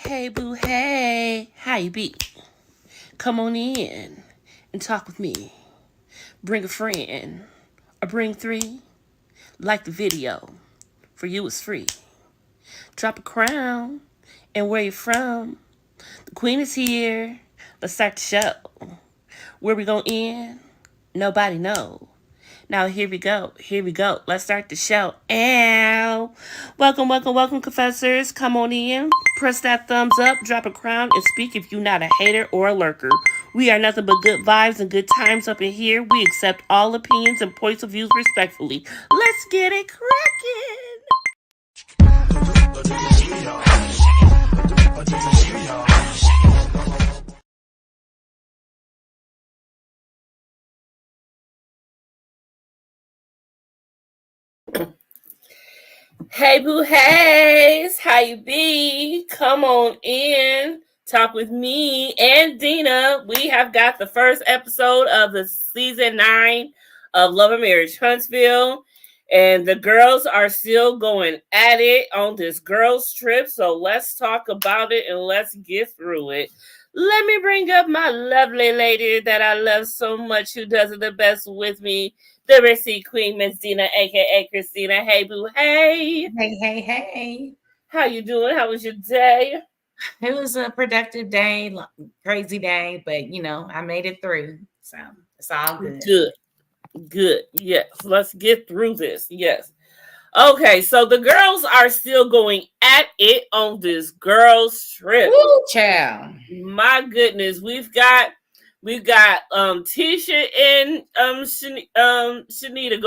Hey boo, hey, how you be? Come on in and talk with me. Bring a friend or bring three. Like the video, for you it's free. Drop a crown and where you from. The queen is here. Let's start the show. Where we gonna end? Nobody know. Now here we go. Here we go. Let's start the show. Ow. Welcome, confessors. Come on in. Press that thumbs up, drop a crown, and speak if you're not a hater or a lurker. We are nothing but good vibes and good times up in here. We accept all opinions and points of views respectfully. Let's get it cracking. Hey boo hays, how you be? Come on in, talk with me and Dina. We have got the first episode of the season 9 of Love and Marriage Huntsville, and the girls are still going at it on this girls trip. So let's talk about it and let's get through it. Let me bring up my lovely lady that I love so much, who does it the best with me, the receipt queen, Miss Dina, aka Christina. Hey boo, hey. Hey. How you doing? How was your day? It was a productive day, crazy day, but I made it through. So it's all good. Good. Yes. Let's get through this. Yes. Okay, so the girls are still going at it on this girls trip. Woo, child. My goodness, we've got Tisha and Shanita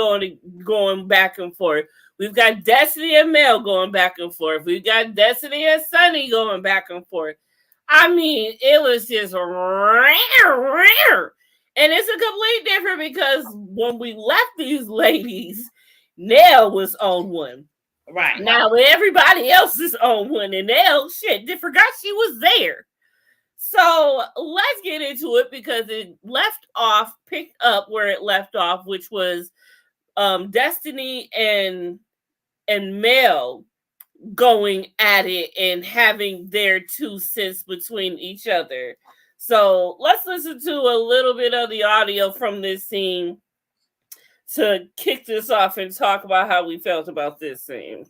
going back and forth. We've got Destiny and Mel going back and forth. We've got Destiny and Sunny going back and forth. I mean, it was just rare. And it's a complete different because when we left these ladies, Nell was on one. Right. Now everybody else is on one, and Nell, they forgot she was there. So let's get into it because it picked up where it left off, which was Destiny and Mel going at it and having their 2 cents between each other. So let's listen to a little bit of the audio from this scene to kick this off and talk about how we felt about this scene.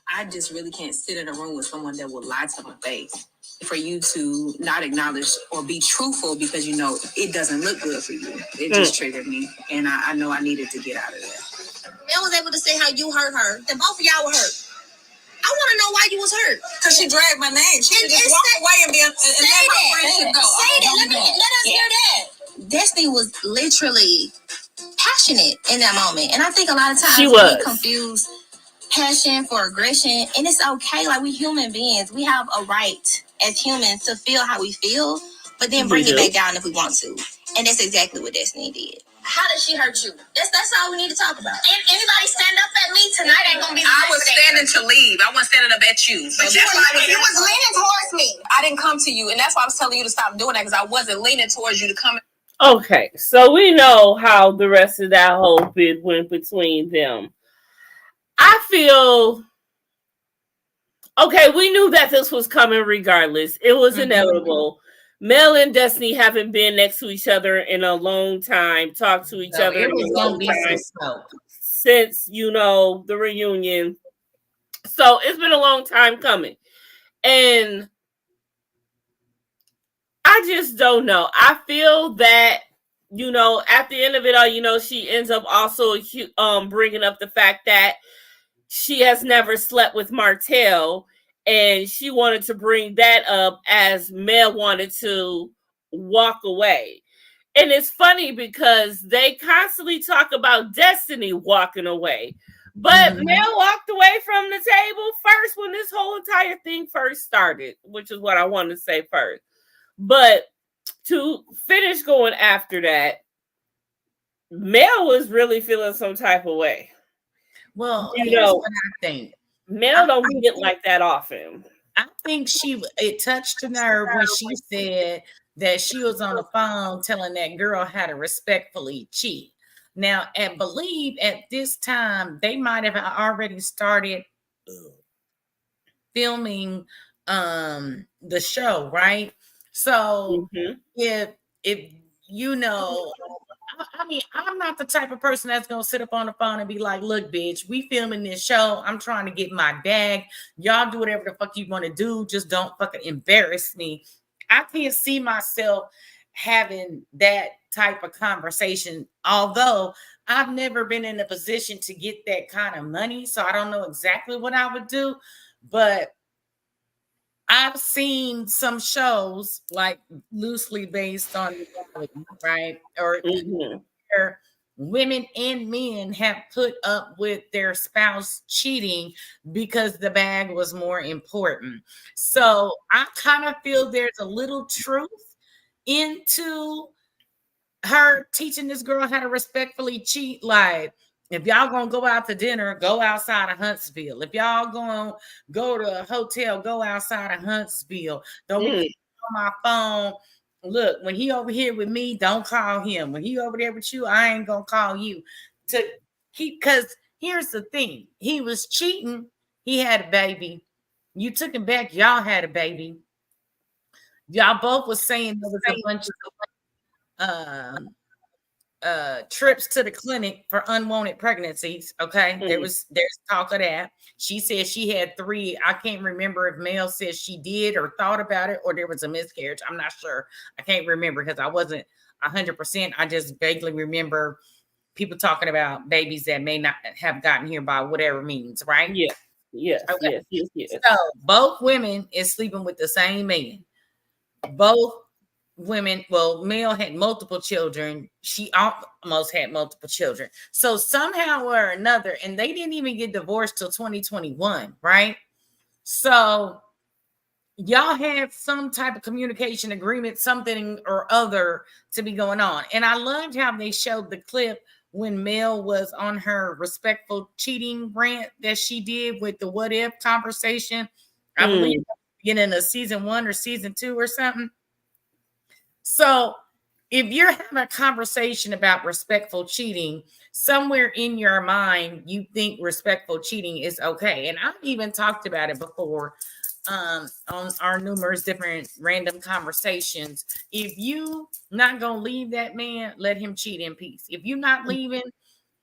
I just really can't sit in a room with someone that will lie to my face. For you to not acknowledge or be truthful because it doesn't look good for you. It just triggered me. And I know I needed to get out of there. Mel was able to say how you hurt her. Then both of y'all were hurt. I want to know why you was hurt. Because she dragged my name. She could just walk away and let her friendship go. Say that. Let us hear that. Destiny was literally passionate in that moment. And I think a lot of times we confuse passion for aggression. And it's okay. Like, we human beings. We have a right as humans to feel how we feel, but then bring it back down if we want to. And that's exactly what Destiny did. How did she hurt you? That's all we need to talk about. And anybody stand up at me tonight ain't gonna be. I was standing to leave. I wasn't standing up at you. So but you was leaning towards me. I didn't come to you, and that's why I was telling you to stop doing that, because I wasn't leaning towards you to come. Okay, so we know how the rest of that whole bit went between them. I feel okay. We knew that this was coming regardless. It was inevitable. Mel and Destiny haven't been next to each other in a long time, talked to each other in a long time since, the reunion. So it's been a long time coming. And I just don't know. I feel that, at the end of it all, she ends up also bringing up the fact that she has never slept with Martell. And she wanted to bring that up as Mel wanted to walk away. And it's funny because they constantly talk about Destiny walking away. But Mel walked away from the table first when this whole entire thing first started, which is what I want to say first. But to finish going after that, Mel was really feeling some type of way. Well, here's what I think. Mel don't get like that often. I think it touched a nerve when she said that she was on the phone telling that girl how to respectfully cheat. Now, I believe at this time they might have already started filming the show, right? So if you know, I mean, I'm not the type of person that's gonna sit up on the phone and be like, look, bitch, we filming this show. I'm trying to get my bag. Y'all do whatever the fuck you want to do. Just don't fucking embarrass me. I can't see myself having that type of conversation, although I've never been in a position to get that kind of money. So I don't know exactly what I would do, but I've seen some shows like loosely based on reality, right? Or where women and men have put up with their spouse cheating because the bag was more important. So I kind of feel there's a little truth into her teaching this girl how to respectfully cheat. Like, if y'all gonna go out to dinner, go outside of Huntsville. If y'all gonna go to a hotel, go outside of Huntsville. Don't be on my phone. Look, when he over here with me, don't call him. When he over there with you, I ain't gonna call you. To keep, because here's the thing: he was cheating. He had a baby. You took him back. Y'all had a baby. Y'all both was saying there was a bunch of trips to the clinic for unwanted pregnancies. Okay, there's talk of that. She said she had 3. I can't remember if Mel said she did or thought about it, or there was a miscarriage. I'm not sure. I can't remember because I wasn't 100%. I just vaguely remember people talking about babies that may not have gotten here by whatever means, right? Yes. So both women is sleeping with the same man. Both women, well, Mel had multiple children. She almost had multiple children. So somehow or another, and they didn't even get divorced till 2021, right? So y'all had some type of communication agreement, something or other to be going on. And I loved how they showed the clip when Mel was on her respectful cheating rant that she did with the what if conversation. I believe beginning of season 1 or season 2 or something. So if you're having a conversation about respectful cheating, somewhere in your mind, you think respectful cheating is okay. And I've even talked about it before on our numerous different random conversations. If you not going to leave that man, let him cheat in peace. If you're not leaving,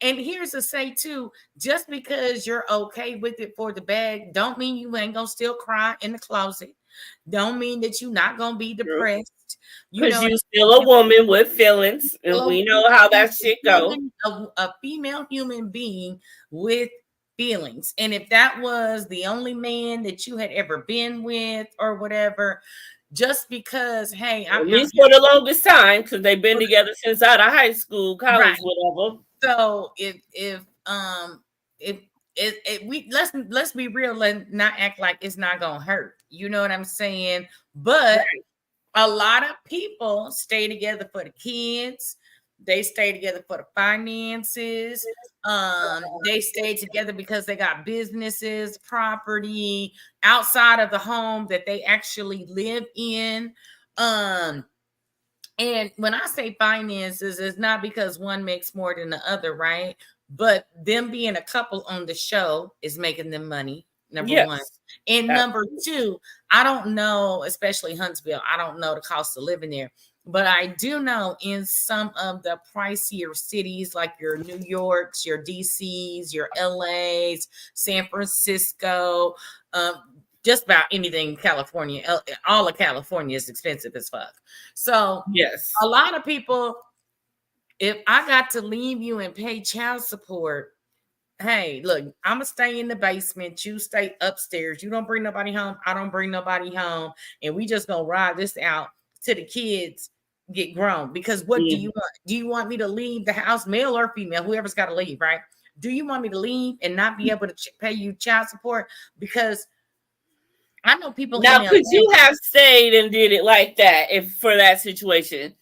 and here's to say too, just because you're okay with it for the bag, don't mean you ain't going to still cry in the closet. Don't mean that you're not going to be depressed. Because you're still a woman with feelings, and we know how that shit goes. A female human being with feelings. And if that was the only man that you had ever been with or whatever, just because, hey, at least for the longest time, because they've been together since out of high school, college, whatever. So let's be real and not act like it's not gonna hurt. You know what I'm saying? But a lot of people stay together for the kids. They stay together for the finances. They stay together because they got businesses, property outside of the home that they actually live in. And when I say finances, it's not because one makes more than the other, right? But them being a couple on the show is making them money. Number one. And number two, I don't know, especially Huntsville, I don't know the cost of living there, but I do know in some of the pricier cities like your New Yorks, your DCs, your LAs, San Francisco, just about anything in California, all of California is expensive as fuck. So a lot of people, if I got to leave you and pay child support, hey, look, I'm gonna stay in the basement. You stay upstairs. You don't bring nobody home. I don't bring nobody home. And we just gonna ride this out till the kids get grown. Because what do you want? Do you want me to leave the house, male or female, whoever's got to leave, right? Do you want me to leave and not be able to pay you child support? Because I know people. Now, could you have stayed and did it like that if for that situation?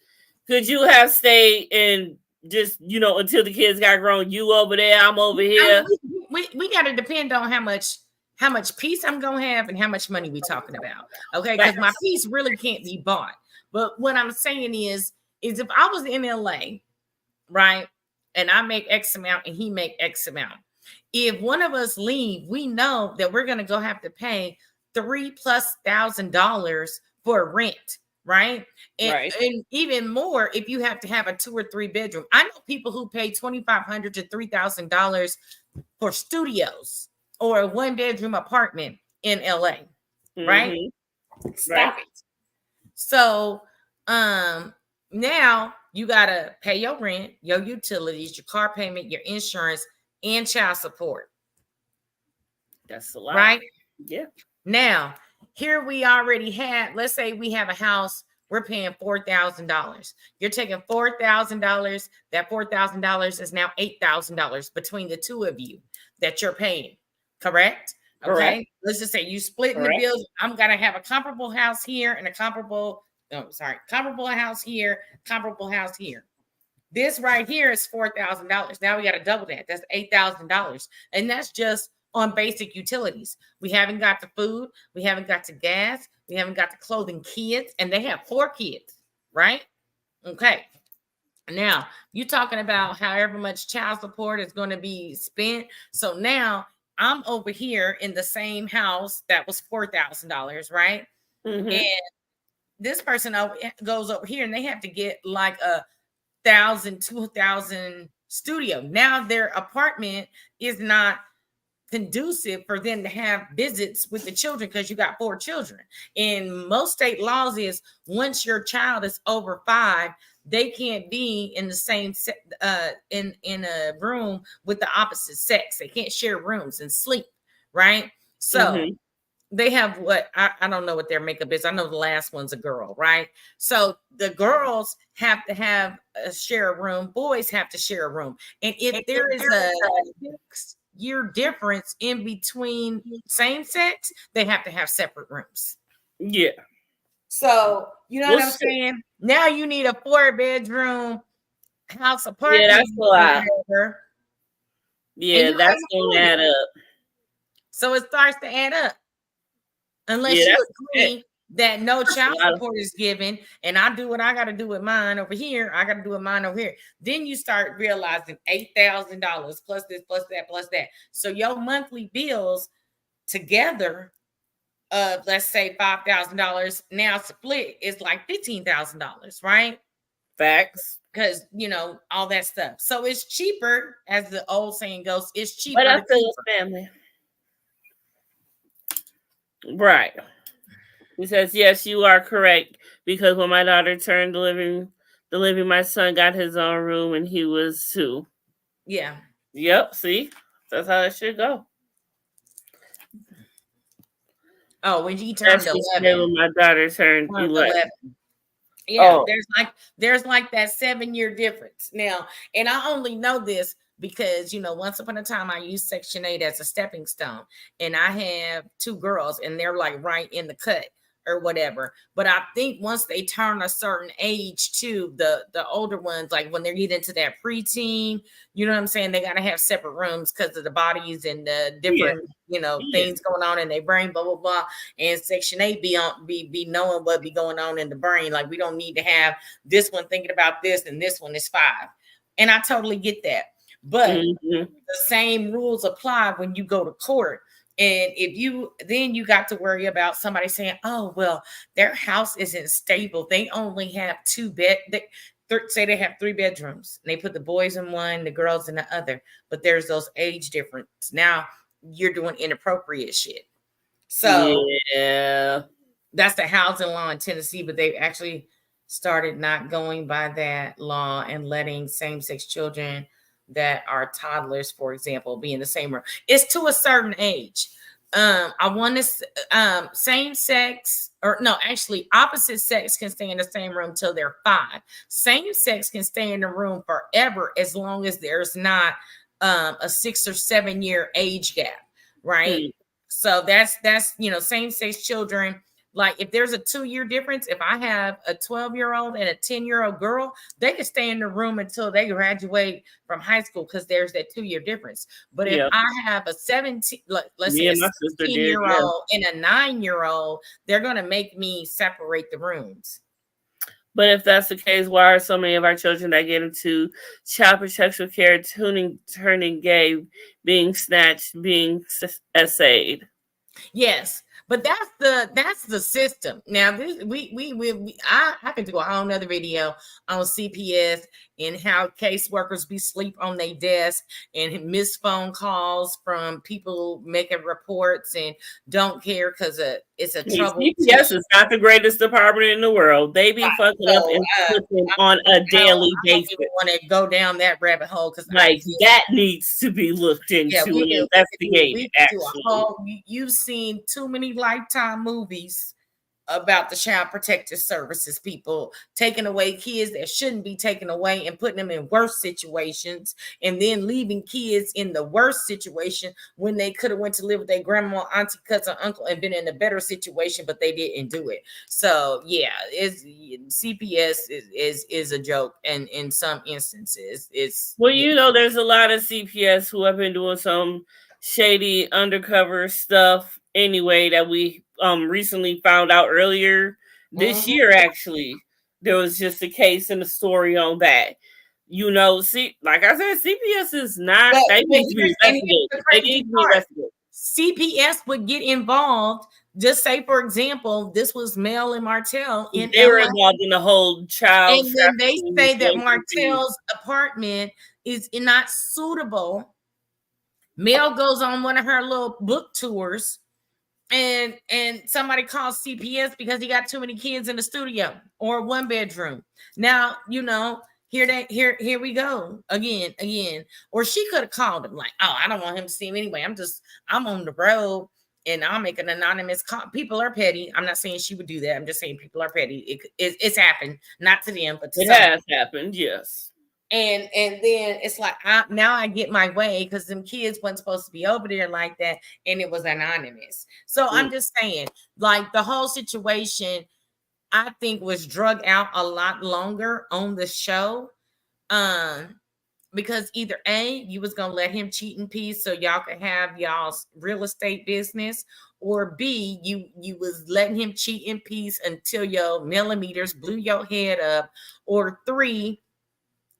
Could you have stayed and just, you know, until the kids got grown, you over there, I'm over here? We got to depend on how much how much peace I'm gonna have and how much money we talking about. Okay, because my peace really can't be bought. But what I'm saying is if I was in LA, right, and I make X amount and he make X amount, if one of us leave, we know that we're gonna go have to pay $3,000+ for rent, right? And even more if you have to have a 2 or 3 bedroom. I know people who pay $2,500 to $3,000 for studios or a 1-bedroom apartment in LA, right? Stop it. So now you gotta pay your rent, your utilities, your car payment, your insurance, and child support. That's a lot, right? Yeah. Now, here we already have, let's say we have a house, we're paying $4,000. You're taking $4,000. That $4,000 is now $8,000 between the two of you that you're paying. Correct? Okay. Correct. Let's just say you splitting the bills. I'm gonna have a comparable house here and a comparable house here, comparable house here. This right here is $4,000. Now we got to double that. That's $8,000, and that's just on basic utilities. We haven't got the food. We haven't got the gas. We haven't got the clothing. Kids, and they have 4 kids, right? Okay. Now you're talking about however much child support is going to be spent. So now I'm over here in the same house that was $4,000, right? And this person goes over here, and they have to get like a 1,000, 2,000 studio. Now their apartment is not conducive for them to have visits with the children because you got 4 children. And most state laws is once your child is over 5, they can't be in the same in a room with the opposite sex. They can't share rooms and sleep, right? So they have what I don't know what their makeup is. I know the last one's a girl, right? So the girls have to have share a room. Boys have to share a room. And if there is a 6-year difference in between same sex, they have to have separate rooms. Yeah. So you know what I'm saying? Now you need a 4-bedroom house apartment. Yeah, that's a lot. Yeah, that's gonna add up. So it starts to add up. Unless you agree that no child support is given, and I do what I got to do with mine over here, I got to do with mine over here. Then you start realizing $8,000 plus this, plus that, plus that. So your monthly bills together of let's say $5,000 now split is like $15,000, right? Facts. Because all that stuff. So it's cheaper, as the old saying goes. It's cheaper. But I feel a family. Right. He says, yes, you are correct. Because when my daughter turned delivery, my son got his own room and he was 2. Yeah. Yep. See? That's how it should go. Oh, when he turned 11. When my daughter turned 11. Yeah, there's like that 7-year difference. Now, and I only know this because, once upon a time I used Section 8 as a stepping stone, and I have 2 girls and they're like right in the cut or whatever. But I think once they turn a certain age too, the older ones, like when they get into that preteen, you know what I'm saying? They got to have separate rooms because of the bodies and the different, things going on in their brain, blah, blah, blah. And Section 8 be knowing what be going on in the brain. Like we don't need to have this one thinking about this and this one is 5. And I totally get that. But the same rules apply when you go to court. And if you got to worry about somebody saying, oh, well, their house isn't stable. They only have 2 bed. Say they have 3 bedrooms. And they put the boys in one, the girls in the other. But there's those age difference. Now you're doing inappropriate shit. So yeah, that's the housing law in Tennessee. But they actually started not going by that law and letting same-sex children that are toddlers, for example, be in the same room. It's to a certain age. I want to same sex, or no, actually opposite sex can stay in the same room till they're 5. Same sex can stay in the room forever as long as there's not a 6 or 7 year age gap, right? So that's same sex children Like if there's a 2-year difference, if I have a 12-year-old and a 10-year-old girl, they can stay in the room until they graduate from high school because there's that 2-year difference. But if I have a 17, let's say a 17-year-old and a 9-year-old, they're going to make me separate the rooms. But if that's the case, why are so many of our children that get into child protective care turning gay, being snatched, being essayed? Yes, but that's the system. Now this I could do a whole nother video on CPS and how caseworkers be sleep on their desk and miss phone calls from people making reports and don't care because it's a trouble. CPS is not the greatest department in the world. They be fucking up and flipping on a daily basis. I don't want to go down that rabbit hole because that needs to be looked into and investigated. You've seen too many Lifetime movies about the child protective services people taking away kids that shouldn't be taken away and putting them in worse situations, and then leaving kids in the worst situation when they could have went to live with their grandma, auntie, cousin, uncle, and been in a better situation, but they didn't do it. So yeah, CPS is a joke, and in some instances, it's there's a lot of CPS who have been doing some shady undercover stuff anyway that we recently found out earlier this year. Actually, there was just a case and a story on that. Like I said, CPS is not. They need to be investigated. CPS would get involved. Just say, for example, this was Mel and Martell. They were involved in the whole child. And then they say that Martell's apartment is not suitable. Mel goes on one of her little book tours, and somebody calls CPS because he got too many kids in the studio or 1 bedroom. Now, here we go again. Or she could have called him like, oh, I don't want him to see him anyway. I'm on the road and I'll make an anonymous call. People are petty. I'm not saying she would do that. I'm just saying people are petty. It's happened, not to them, but to it has happened. Yes. And then it's like, now I get my way because them kids weren't supposed to be over there like that. And it was anonymous. So I'm just saying, like, the whole situation, I think, was drug out a lot longer on the show. Because either A, you was going to let him cheat in peace so y'all could have y'all's real estate business, or B, you was letting him cheat in peace until your millimeters blew your head up, or 3,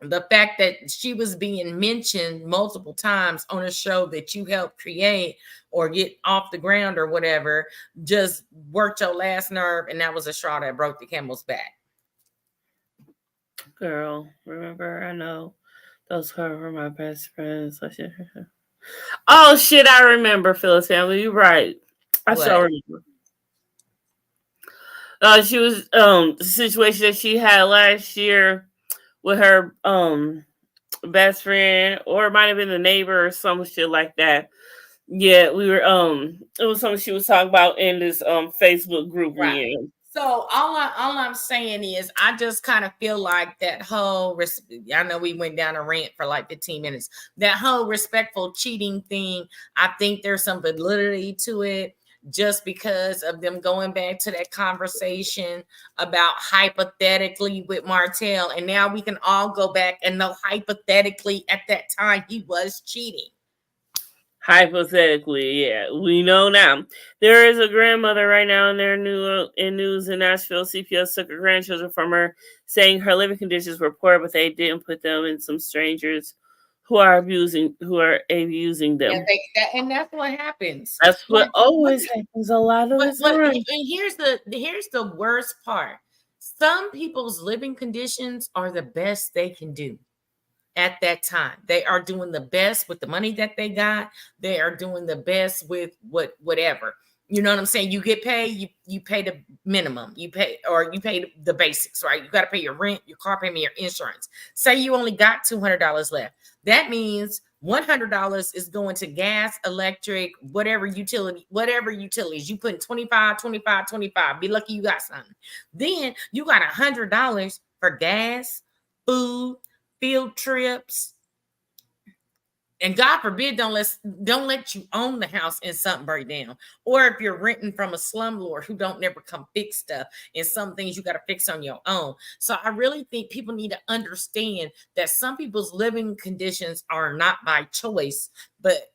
the fact that she was being mentioned multiple times on a show that you helped create or get off the ground or whatever, just worked your last nerve, and that was a straw that broke the camel's back. Girl, remember, I know those were my best friends. Oh shit, I remember, Phyllis family. You're right. I still remember. She was the situation that she had last year with her best friend, or it might have been the neighbor or some shit like that. Yeah, we were it was something she was talking about in this Facebook group reunion. So all I'm saying is, I just kind of feel like that whole I know we went down a rant for like 15 minutes. That whole respectful cheating thing, I think there's some validity to it, just because of them going back to that conversation about hypothetically with Martell. And now we can all go back and know hypothetically at that time he was cheating. Hypothetically, yeah. We know now. There is a grandmother right now in their news in Nashville. CPS took her grandchildren from her, saying her living conditions were poor, but they didn't put them in some strangers who are abusing them. And that's what happens. That's what always happens a lot of the time. And here's the worst part. Some people's living conditions are the best they can do at that time. They are doing the best with the money that they got. They are doing the best with whatever. You know what I'm saying? You get paid, you pay the minimum. You pay the basics, right? You got to pay your rent, your car payment, your insurance. Say you only got $200 left. That means $100 is going to gas, electric, whatever utilities. You put 25. Be lucky you got something. Then you got $100 for gas, food, field trips, And God forbid, don't let you own the house and something break down. Or if you're renting from a slumlord who don't never come fix stuff, and some things you got to fix on your own. So I really think people need to understand that some people's living conditions are not by choice, but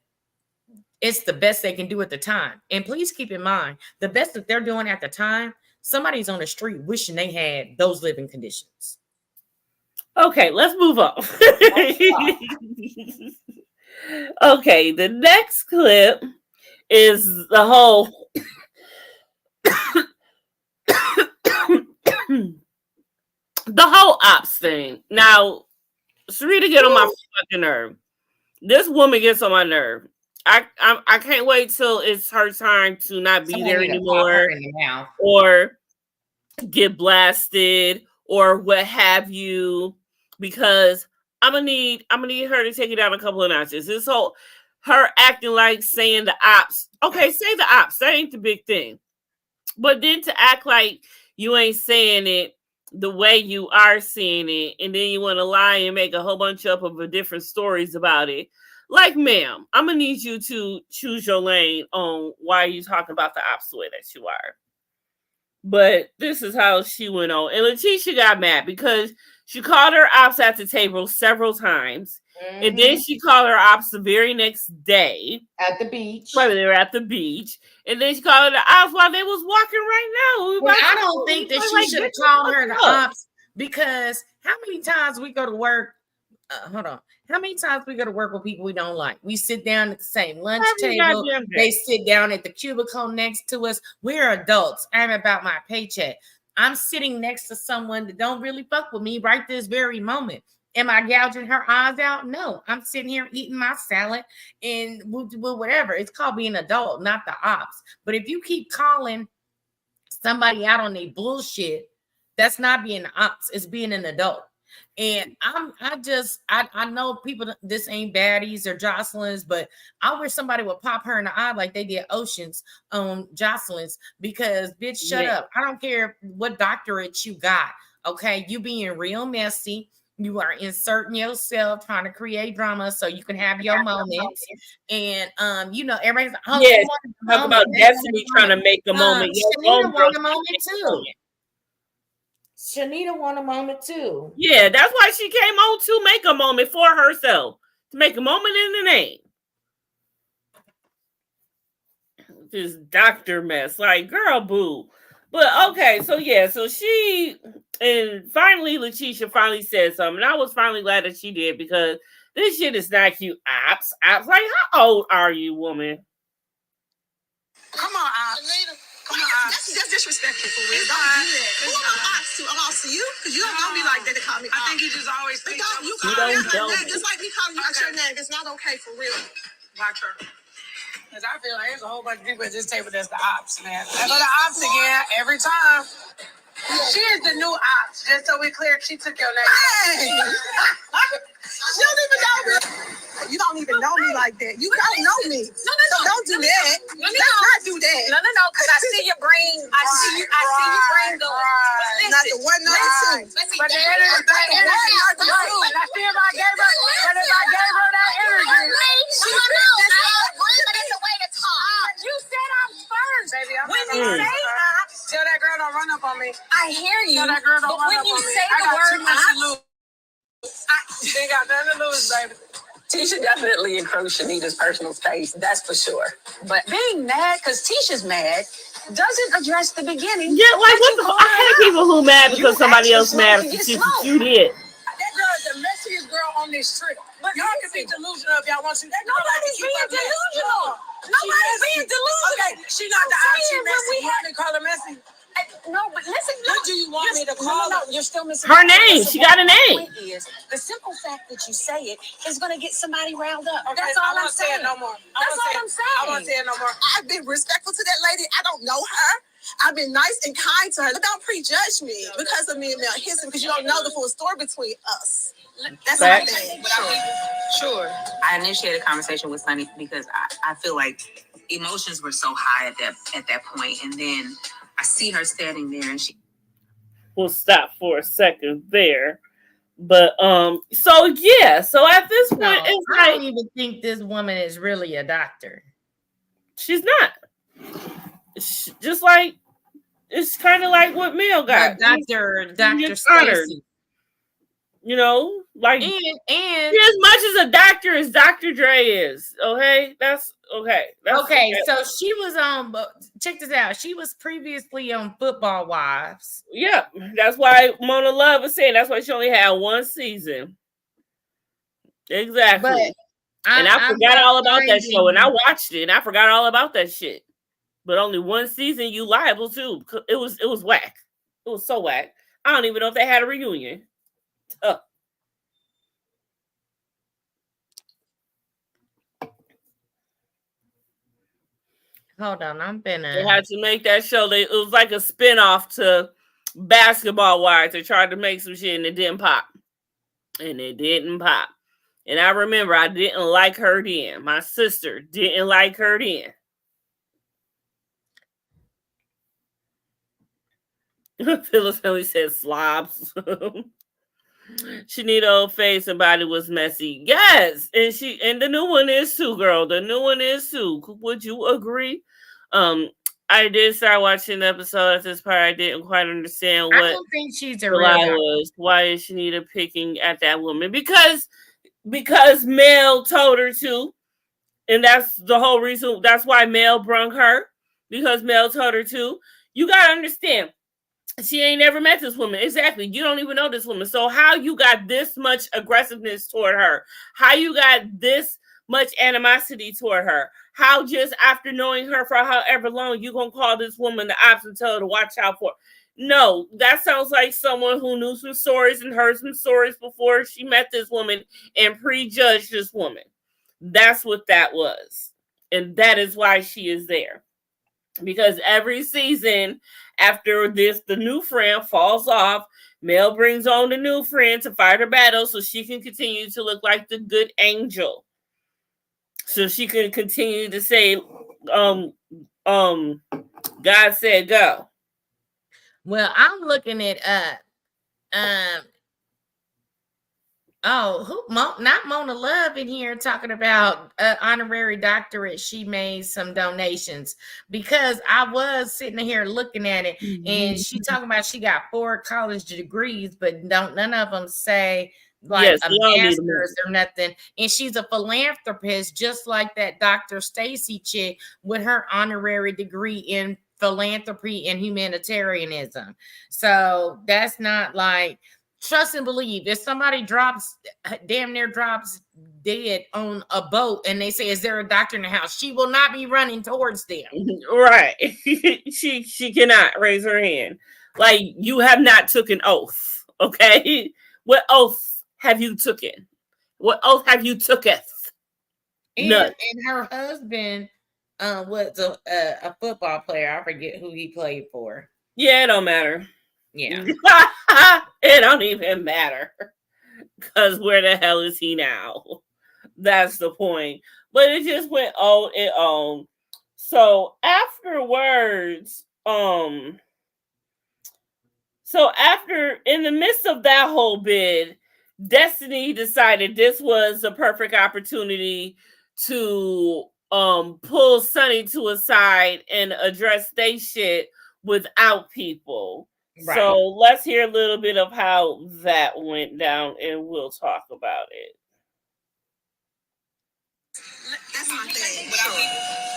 it's the best they can do at the time. And please keep in mind, the best that they're doing at the time, somebody's on the street wishing they had those living conditions. Okay, let's move on. Okay, the next clip is the whole the whole ops thing. Now, Sarita get on my fucking nerve. This woman gets on my nerve. I can't wait till it's her time to not be there anymore, or get blasted or what have you, because I'm gonna need her to take it down a couple of notches. This whole her acting like saying the ops. Okay, say the ops. That ain't the big thing. But then to act like you ain't saying it the way you are seeing it, and then you want to lie and make a whole bunch up of different stories about it. Like, ma'am, I'm gonna need you to choose your lane on why you talking about the ops the way that you are. But this is how she went on. And Letitia got mad because she called her ops at the table several times. Mm-hmm. And then she called her ops the very next day. At the beach. While they were at the beach. And then she called her the ops while they was walking right now. Well, I don't think that she should have called her the ops, because how many times we go to work? Hold on. How many times we go to work with people we don't like? We sit down at the same lunch table. They sit down at the cubicle next to us. We're adults. I'm about my paycheck. I'm sitting next to someone that don't really fuck with me right this very moment. Am I gouging her eyes out? No. I'm sitting here eating my salad and whatever. It's called being an adult, not the ops. But if you keep calling somebody out on their bullshit, that's not being the ops. It's being an adult. And I know people, this ain't baddies or Jocelyn's, but I wish somebody would pop her in the eye like they did Ocean's on Jocelyn's, because bitch, shut up. I don't care what doctorate you got. Okay. You being real messy. You are inserting yourself, trying to create drama so you can have your moments. And you know, everybody's like, oh, yes, talk about Destiny trying to make a moment. Shanita want a moment too. Shanita want a moment too. Yeah, that's why she came on to make a moment for herself. To make a moment in the name. This doctor mess. Like, girl, boo. But okay, so yeah, so she, and finally Letitia finally said something. I was finally glad that she did, because this shit is not cute. Ops. Like, how old are you, woman? Come on, Ops. Come on, Ops. That's disrespectful for real. Don't do that. Who am I Ops to? I'm Ops to you? Because you don't know me like that to call me Ops. I think you just always think you call me that. Just like me calling you out your name. It's not okay for real. Watch her. Because I feel like there's a whole bunch of people at this table that's the ops, man. I go to ops again every time. She is the new ops. Just so we clear, she took your name. Hey! She don't even know me. You don't even know me like that. You don't know me. No. Don't do that. Let's not do that. No. Because I see your brain. I see your brain going. Not the one, not the two. But the energy, not the two. And I see if I gave her, but if I gave her that energy, she would be that's the way to talk. You said I'm first. Baby, I'm when you say ops, tell that girl don't run up on me. I hear you. Tell that girl don't run up on me. But when you say the word ops, she ain't got nothing to lose, baby. Tisha definitely encroached Shanita's personal space, that's for sure. But being mad because Tisha's mad doesn't address the beginning. Yeah, like what the fuck? I hate people who mad because somebody else mad at the shit that you did. That girl is the messiest girl on this trip. But y'all can be delusional if y'all want to. Nobody's being delusional. Nobody's being delusional. Okay, she not the option messy. You want me to call her messy? No, but listen. What do you want me to call her? You're still missing her name. She got a name. The simple fact that you say it is going to get somebody riled up. Okay, that's all I'm saying. No more. That's all I'm saying. I won't say it no more. I've been respectful to that lady. I don't know her. I've been nice and kind to her. Don't prejudge me because of me and Mel Hisson, because you don't know the full story between us. That's my thing. Sure. I initiated a conversation with Sunny because I feel like emotions were so high at that point, and then I see her standing there, and she. We'll stop for a second there. But so yeah, so at this point, it's I like, don't even think this woman is really a doctor. She's not. Just like it's kind of like what Mel got. Dr. Stacy. You know, like and as much as a doctor as Dr. Dre is. Okay, that's okay. Okay, so she was on. Check this out. She was previously on Football Wives. Yeah, that's why Mona Love was saying that's why she only had one season. Exactly. But I forgot all about that show, and I watched it, and I forgot all about that shit. But only one season, you liable too. It was whack. It was so whack. I don't even know if they had a reunion. Hold on, They had to make that show. It was like a spinoff to Basketball Wives. They tried to make some shit and it didn't pop. And it didn't pop. And I remember I didn't like her then. My sister didn't like her then. Phyllis only said slobs. She need an old face and body was messy. Yes. And the new one is too, girl. The new one is too. Would you agree? I did start watching the episode at this part. I didn't quite understand what I don't think she's a real doctor. Was. Why is she need a picking at that woman? Because Mel told her to. And that's the whole reason. That's why Mel brung her. Because Mel told her to. You gotta understand. She ain't never met this woman. Exactly. You don't even know this woman. So how you got this much aggressiveness toward her? How you got this much animosity toward her? How just after knowing her for however long, you gonna call this woman the ops and tell her to watch out for? No, that sounds like someone who knew some stories and heard some stories before she met this woman and prejudged this woman. That's what that was. And that is why she is there. Because every season after this, the new friend falls off. Mel brings on the new friend to fight her battle so she can continue to look like the good angel. So she can continue to say, God said go. Well, I'm looking it up. Not Mona Love in here talking about honorary doctorate. She made some donations because I was sitting here looking at it, and she talking about she got 4 college degrees, but none of them say like a master's or nothing. And she's a philanthropist, just like that Dr. Stacy chick with her honorary degree in philanthropy and humanitarianism. So that's not like. Trust and believe. If somebody damn near drops dead on a boat and they say, is there a doctor in the house? She will not be running towards them. Right. she cannot raise her hand. Like, you have not took an oath. Okay. What oath have you taken? What oath have you tooketh? And her husband was a football player. I forget who he played for. Yeah, it don't matter. Yeah. It don't even matter. Because where the hell is he now? That's the point. But it just went on and on. So afterwards, in the midst of that whole bid, Destiny decided this was a perfect opportunity to pull Sunny to a side and address they shit without people. Right. So let's hear a little bit of how that went down and we'll talk about it. That's my thing.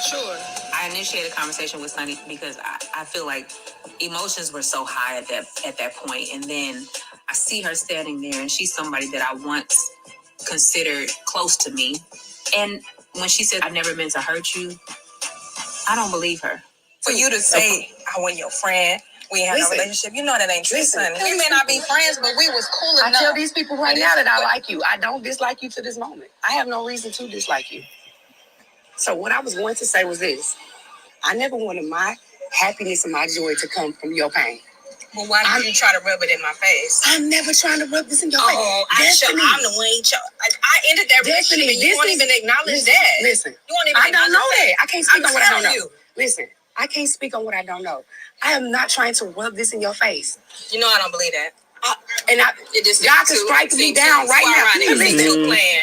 Sure. I initiated a conversation with Sunny because I feel like emotions were so high at that point. And then I see her standing there and she's somebody that I once considered close to me. And when she said, I never meant to hurt you, I don't believe her. For you to say, I want your friend, we have no relationship, you know that ain't true, son. We may not be friends, but we was cool enough. I tell these people right now that I like you. I don't dislike you to this moment. I have no reason to dislike you. So what I was going to say was this. I never wanted my happiness and my joy to come from your pain. Well, why did you try to rub it in my face? I'm never trying to rub this in your face. Oh, I'm the one I ended that relationship and you won't even acknowledge that. Listen, you won't even I don't know that. I can't speak on what I don't know. You. Listen, I can't speak on what I don't know. I am not trying to rub this in your face. You know I don't believe that. And God can strike me down right now.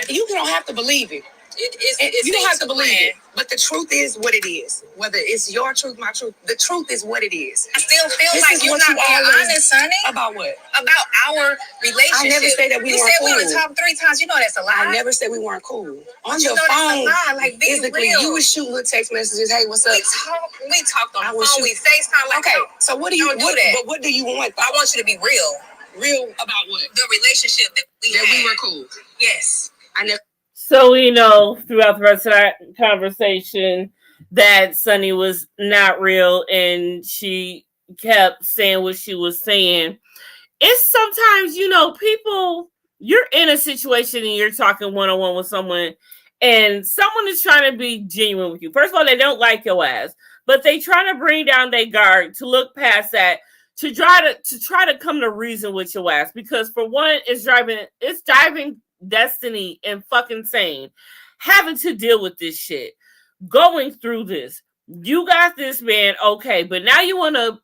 You don't have to believe it. You don't have to believe it. But the truth is what it is. Whether it's your truth, my truth, the truth is what it is. I still feel like you're not being honest, Sonny. About what? About our relationship. I never said that we weren't cool. You said we were talking 3 times. You know that's a lie. I never said we weren't cool. On your phone, like, physically, you would shoot little text messages. Hey, what's up? We talked on the phone. We FaceTime. Like, okay, so what do you do that? But what do you want? I want you to be real. Real about what? The relationship that we were cool. Yes. I never. So we know throughout the rest of that conversation that Sunny was not real and she kept saying what she was saying. It's sometimes, people, you're in a situation and you're talking one-on-one with someone and someone is trying to be genuine with you. First of all, they don't like your ass, but they try to bring down their guard to look past that, to try to come to reason with your ass. Because for one, it's driving Destiny and fucking insane having to deal with this shit, going through this. You got this, man, okay, but now you want to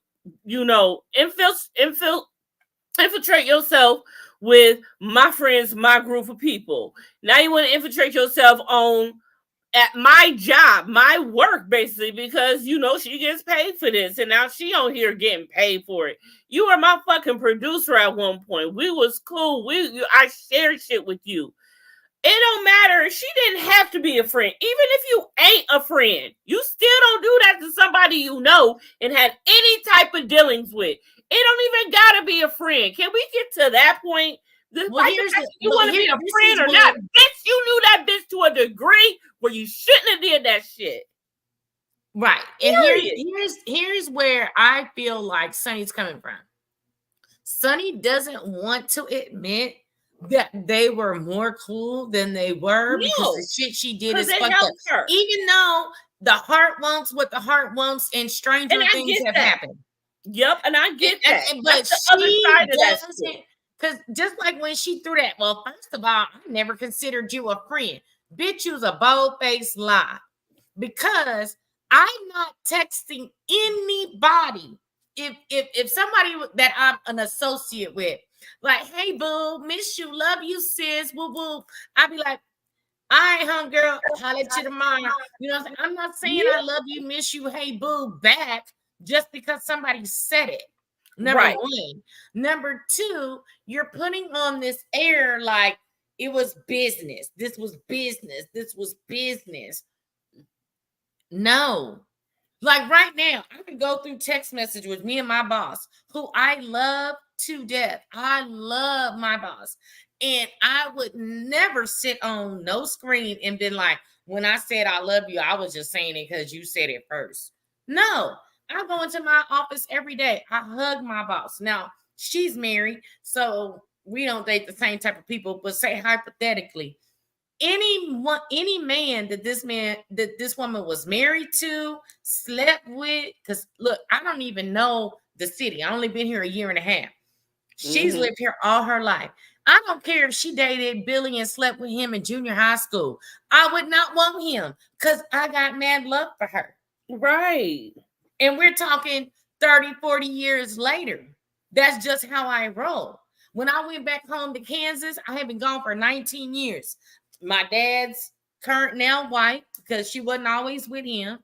infiltrate yourself with my friends, my group of people. Now you want to infiltrate yourself at my job, my work, basically, because she gets paid for this, and now she on here getting paid for it. You were my fucking producer at one point. We was cool. I shared shit with you. It don't matter. She didn't have to be a friend. Even if you ain't a friend, you still don't do that to somebody you know and had any type of dealings with. It don't even gotta be a friend. Can we get to that point? You want to be a friend or not? Bitch, you knew that bitch to a degree where you shouldn't have did that shit. Right. And here's where I feel like Sunny's coming from. Sunny doesn't want to admit that they were more cool than they were because the shit she did is fucked up. Her. Even though the heart wants what the heart wants and stranger things have happened. Yep, and I get that. But the other side of that. Because just like when she threw that, well, first of all, I never considered you a friend. Bitch, you's a bold-faced lie. Because I'm not texting anybody. If somebody that I'm an associate with, like, hey, boo, miss you, love you, sis, woo woo, I'd be like, all right, homegirl, holla at you tomorrow. You know what I'm saying? I'm not saying I love you, miss you, hey, boo, back just because somebody said it. Number one. Number two, you're putting on this air like it was business. This was business. This was business. No. Like right now, I can go through text message with me and my boss, who I love to death. I love my boss. And I would never sit on no screen and been like, when I said I love you, I was just saying it because you said it first. No. I go into my office every day. I hug my boss. Now, she's married, so we don't date the same type of people, but say hypothetically, any man that this woman was married to, slept with, because look, I don't even know the city. I only been here a year and a half. She's lived here all her life. I don't care if she dated Billy and slept with him in junior high school. I would not want him because I got mad love for her. Right. And we're talking 30, 40 years later. That's just how I roll. When I went back home to Kansas, I had been gone for 19 years. My dad's current now wife, because she wasn't always with him,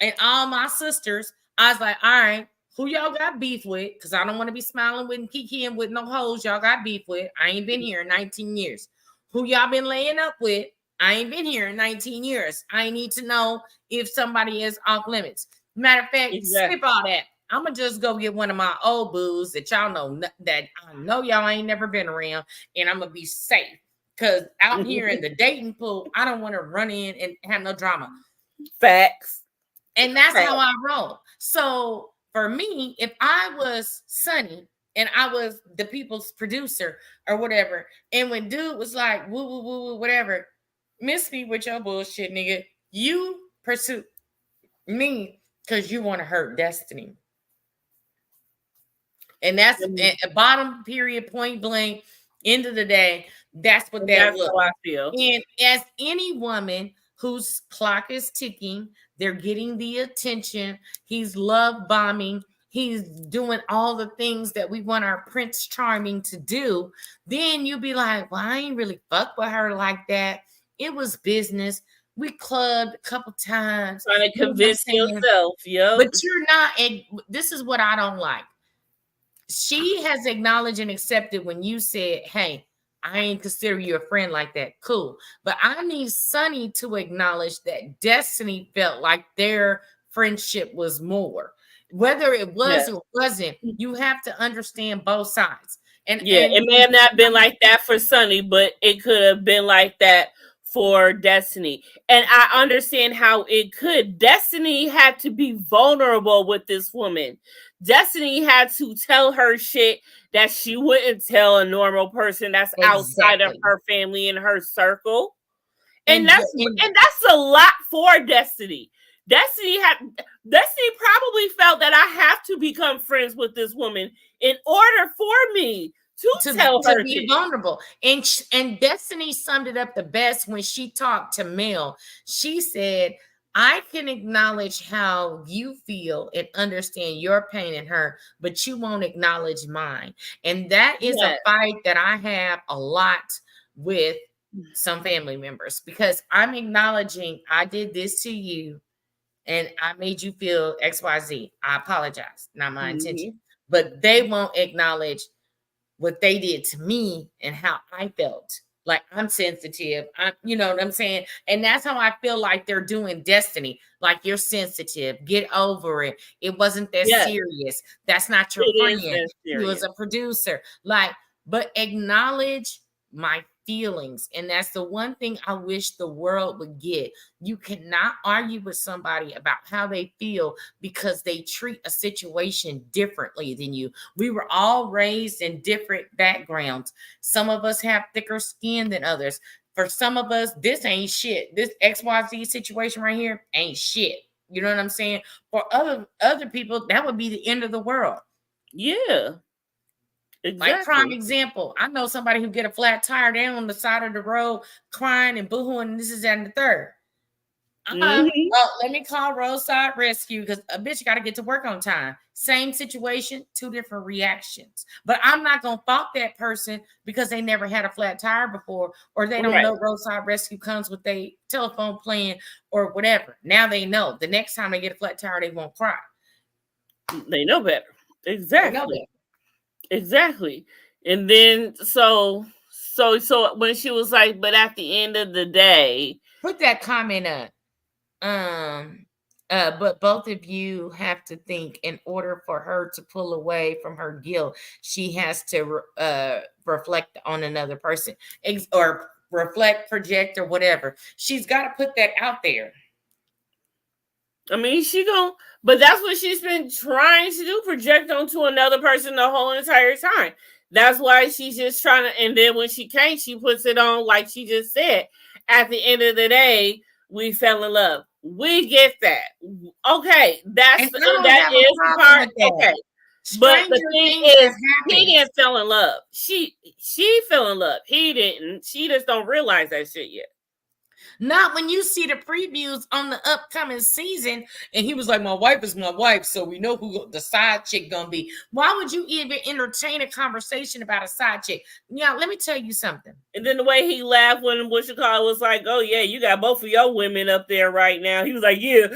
and all my sisters, I was like, all right, who y'all got beef with? Because I don't want to be smiling with and kikiing with no hoes y'all got beef with. I ain't been here in 19 years. Who y'all been laying up with? I ain't been here in 19 years. I need to know if somebody is off limits. Matter of fact, skip all that. I'm going to just go get one of my old boos that y'all know that I know y'all ain't never been around, and I'm going to be safe. Because out here in the dating pool, I don't want to run in and have no drama. Facts. And that's how I roll. So for me, if I was Sunny and I was the people's producer or whatever, and when dude was like, woo, woo, woo, woo, whatever, miss me with your bullshit, nigga. You pursue me because you want to hurt Destiny. And that's a bottom period, point blank, end of the day. That's what that was. How I feel. And as any woman whose clock is ticking, they're getting the attention. He's love bombing. he's doing all the things that we want our Prince Charming to do, then you'll be like, well, I ain't really fuck with her like that. It was business. We clubbed a couple times. Trying to convince yourself, But you're not, and this is what I don't like. She has acknowledged and accepted when you said, hey, I ain't consider you a friend like that. Cool. But I need Sunny to acknowledge that Destiny felt like their friendship was more. Whether it was or wasn't, you have to understand both sides. And it may have not been like that for Sunny, but it could have been like that for Destiny. And I understand how it could. Destiny had to be vulnerable with this woman. Destiny had to tell her shit that she wouldn't tell a normal person that's outside of her family and her circle. And that's a lot for Destiny. Destiny probably felt that I have to become friends with this woman in order for me to tell her to be vulnerable. And Destiny summed it up the best when she talked to Mel. She said, I can acknowledge how you feel and understand your pain and hurt, but you won't acknowledge mine. And that is a fight that I have a lot with some family members, because I'm acknowledging I did this to you and I made you feel XYZ. I apologize. Not my intention. But they won't acknowledge what they did to me and how I felt. Like, I'm sensitive. You know what I'm saying? And that's how I feel like they're doing Destiny. Like, you're sensitive. Get over it. It wasn't that serious. That's not your friend. He was a producer. Like, but acknowledge my feelings. And that's the one thing I wish the world would get. You cannot argue with somebody about how they feel because they treat a situation differently than you. We were all raised in different backgrounds. Some of us have thicker skin than others. For some of us, this ain't shit. This XYZ situation right here ain't shit. You know what I'm saying? For other people, that would be the end of the world. Yeah. Exactly. Like, prime example, I know somebody who get a flat tire, they're on the side of the road crying and boohooing, and this is that and the third. Let me call roadside rescue because a bitch got to get to work on time. Same situation, two different reactions. But I'm not going to fault that person because they never had a flat tire before, or they don't know roadside rescue comes with a telephone plan or whatever. Now they know. The next time they get a flat tire, they won't cry. They know better. Exactly. They know better. Exactly. And then so when she was like, but at the end of the day, put that comment up. But both of you have to think, in order for her to pull away from her guilt, she has to reflect on another person, or reflect, project, or whatever. She's got to put that out there. I mean, but that's what she's been trying to do, project onto another person the whole entire time. That's why she's just trying to, and then when she can't, she puts it on, like she just said. At the end of the day, we fell in love. We get that. Okay, that is the part. Okay, but the thing is, he didn't fall in love. She fell in love. He didn't. She just don't realize that shit yet. Not when you see the previews on the upcoming season, and he was like, my wife is my wife, so we know who the side chick gonna be. Why would you even entertain a conversation about a side chick? Yeah, let me tell you something. And then the way he laughed when Bushakar was like, oh yeah, you got both of your women up there right now. He was like, yeah.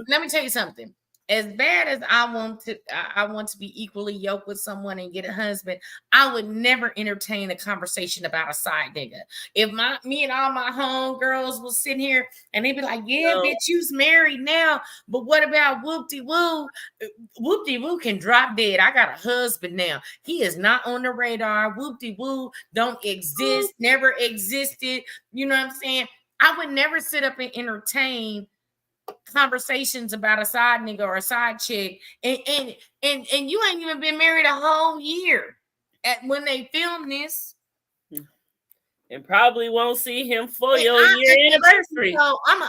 Let me tell you something. As bad as I want to be equally yoked with someone and get a husband, I would never entertain a conversation about a side nigga. If me and all my homegirls was sitting here and they'd be like, yeah, bitch, you's married now, but what about whoop-de-woo? Whoop-de-woo can drop dead. I got a husband now. He is not on the radar. Whoop-de-woo don't exist, never existed. You know what I'm saying? I would never sit up and entertain conversations about a side nigga or a side chick, and you ain't even been married a whole year when they film this, and probably won't see him for your year anniversary. So I'm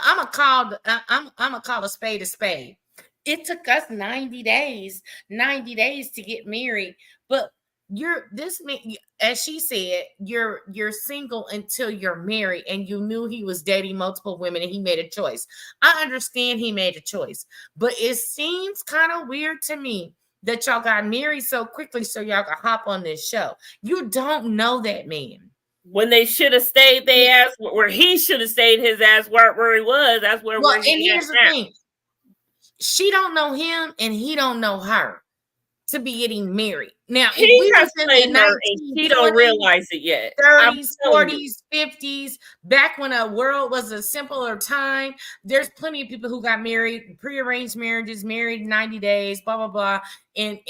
gonna call a spade a spade. It took us 90 days to get married, but this man, as she said, you're single until you're married, and you knew he was dating multiple women and he made a choice. I understand he made a choice, but it seems kind of weird to me that y'all got married so quickly so y'all could hop on this show. You don't know that man. When they should have stayed their ass where he should have stayed his ass where he was. That's where Well, we're and here's the thing. She don't know him and he don't know her to be getting married. Now, he if we has was played in the her and he don't realize it yet. 30s, 40s, 50s, back when a world was a simpler time, there's plenty of people who got married, prearranged marriages, married 90 days, blah, blah, blah, and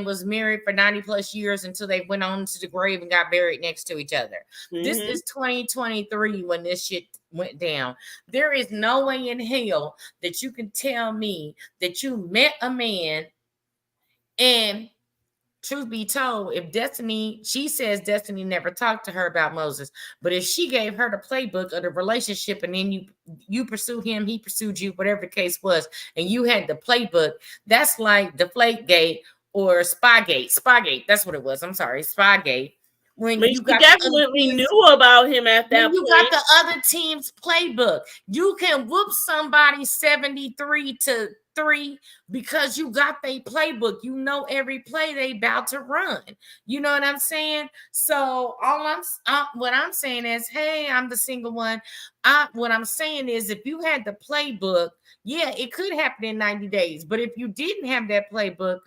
was married for 90 plus years until they went on to the grave and got buried next to each other. Mm-hmm. This is 2023 when this shit went down. There is no way in hell that you can tell me that you met a man. And truth be told, if Destiny, she says Destiny never talked to her about Moses, but if she gave her the playbook of the relationship and then you pursued him, he pursued you, whatever the case was, and you had the playbook, that's like Deflategate or Spygate. That's what it was. I'm sorry, Spygate. When you definitely knew about him at that point. You got the other team's playbook. You can whoop somebody 73-3 because you got their playbook. You know every play they about to run. You know what I'm saying? So what I'm saying is, hey, I'm the single one. What I'm saying is, if you had the playbook, yeah, it could happen in 90 days. But if you didn't have that playbook,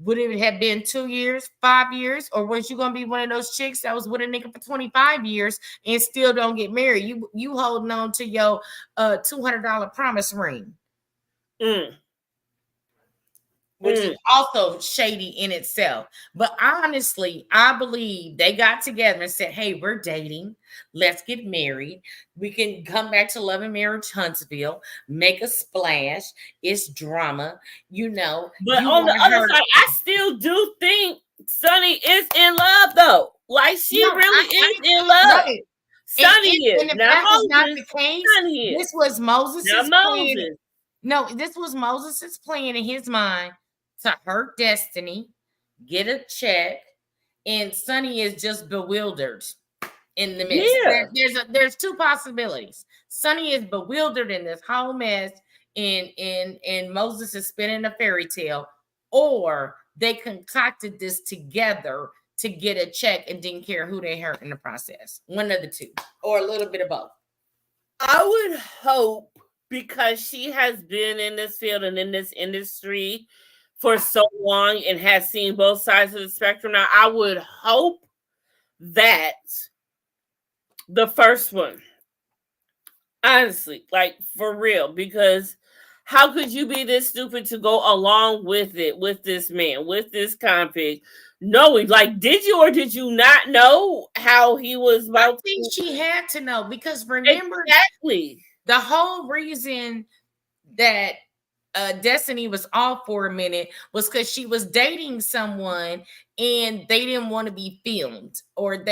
would it have been 2 years, 5 years, or was you gonna be one of those chicks that was with a nigga for 25 years and still don't get married? You holding on to your $200 promise ring. Which is also shady in itself. But honestly, I believe they got together and said, hey, we're dating. Let's get married. We can come back to Love and Marriage Huntsville, make a splash. It's drama, you know. But on the other side, I still do think SUNNI is in love, though. Like, she really is in love. Right. SUNNI is. And if that was not the case, this was Moses' plan. No, this was Moses' plan in his mind to hurt Destiny, get a check, and SUNNI is just bewildered in the midst. Yeah. There's two possibilities. SUNNI is bewildered in this whole mess, and Moses is spinning a fairy tale, or they concocted this together to get a check and didn't care who they hurt in the process. One of the two, or a little bit of both. I would hope, because she has been in this field and in this industry for so long and has seen both sides of the spectrum. Now, I would hope that the first one, honestly, like for real, because how could you be this stupid to go along with it, with this man, with this convict, knowing, like, did you or did you not know how he was about? I think she had to know, because remember, exactly the whole reason that Destiny was off for a minute was because she was dating someone and they didn't want to be filmed, or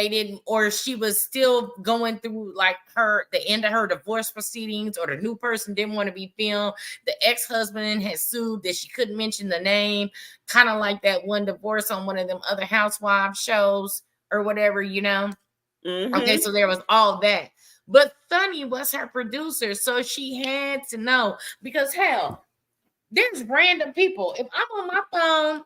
she was still going through like the end of her divorce proceedings, or the new person didn't want to be filmed. The ex-husband had sued that she couldn't mention the name, kind of like that one divorce on one of them other housewives shows or whatever, you know. Mm-hmm. Okay, so there was all that. But SUNNI was her producer, so she had to know, because hell, there's random people. If I'm on my phone,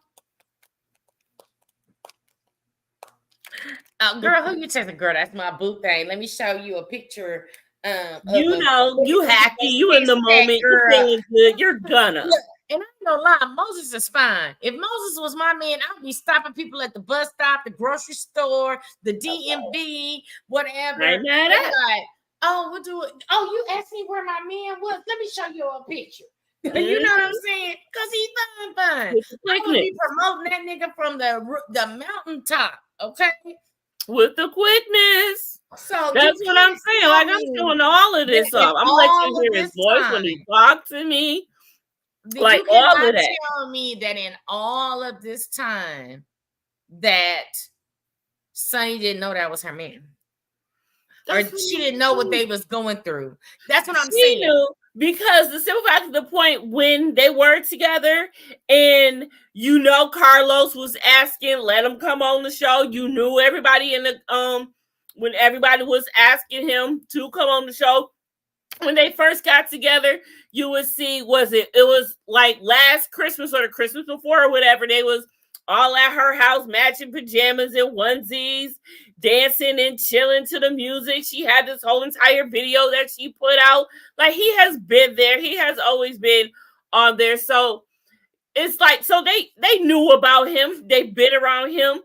girl, who you texting? Girl, that's my boo thing. Let me show you a picture. You happy, you in the moment, you're feeling good, you're gonna. Look, and I ain't gonna lie, Moses is fine. If Moses was my man, I'd be stopping people at the bus stop, the grocery store, the DMV, whatever. Right now, like, oh, we'll do it. Oh, you asked me where my man was. Let me show you a picture. You know what I'm saying? Because he's fine. I'm gonna be promoting that nigga from the mountaintop, okay? With the quickness. So that's what I'm saying. Like, I'm doing all of this up. I'm letting you hear his voice when he talks to me. Like, all of that. Tell me that in all of this time that SUNNI didn't know that was her man. Or she didn't know what they was going through. That's what I'm saying. Knew. Because the simple fact of the point, when they were together and Carlos was asking, let him come on the show. You knew everybody in the when everybody was asking him to come on the show. When they first got together, you would see, it was like last Christmas or the Christmas before or whatever, they was all at her house, matching pajamas and onesies, dancing and chilling to the music. She had this whole entire video that she put out. Like, he has been there. He has always been on there. So it's like, so they knew about him. They've been around him.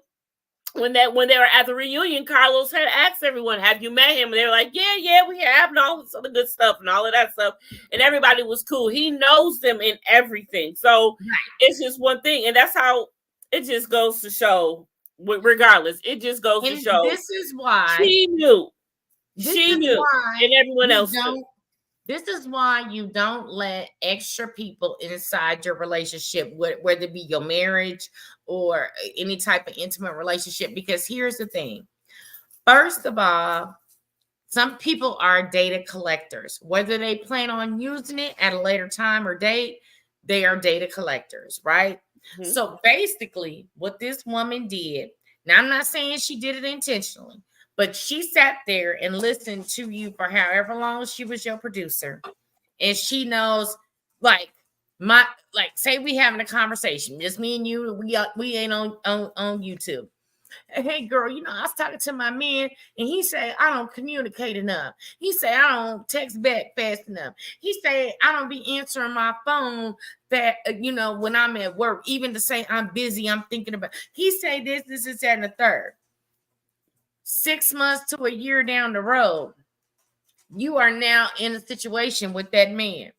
When they were at the reunion, Carlos had asked everyone, have you met him? And they were like, yeah, we have, and all this other good stuff and all of that stuff. And everybody was cool. He knows them in everything. So it's just one thing. And that's how it just goes to show, regardless, it just goes to show. This is why she knew. And everyone else knew. This is why you don't let extra people inside your relationship, whether it be your marriage or any type of intimate relationship. Because here's the thing. First of all, some people are data collectors. Whether they plan on using it at a later time or date, they are data collectors, right? Mm-hmm. So basically, what this woman did, now I'm not saying she did it intentionally, but she sat there and listened to you for however long she was your producer. And she knows, say we having a conversation, just me and you, we ain't on YouTube. Hey girl, I was talking to my man and he said, I don't communicate enough. He said, I don't text back fast enough. He said, I don't be answering my phone that, when I'm at work, even to say I'm busy, I'm thinking about, he said this, that, and the third. 6 months to a year down the road, you are now in a situation with that man.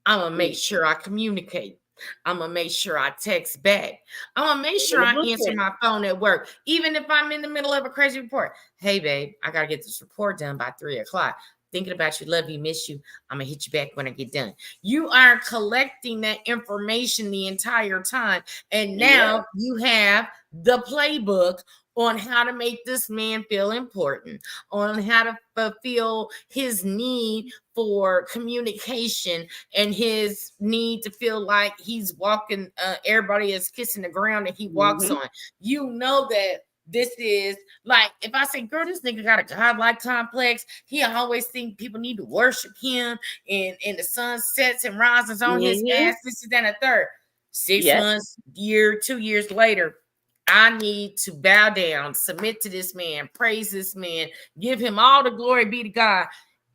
I'm going to make sure I communicate. I'm going to make sure I text back. I'm going to make sure I answer my phone at work. Even if I'm in the middle of a crazy report. Hey, babe, I got to get this report done by 3:00. Thinking about you, love you, miss you. I'm going to hit you back when I get done. You are collecting that information the entire time. And now you have the playbook on how to make this man feel important, on how to fulfill his need for communication and his need to feel like he's walking, everybody is kissing the ground that he walks on. You know that this is like, if I say, girl, this nigga got a godlike complex. He always think people need to worship him, and the sun sets and rises on his ass. This is then a third. 6 months, year, 2 years later, I need to bow down, submit to this man, praise this man, give him all the glory be to God.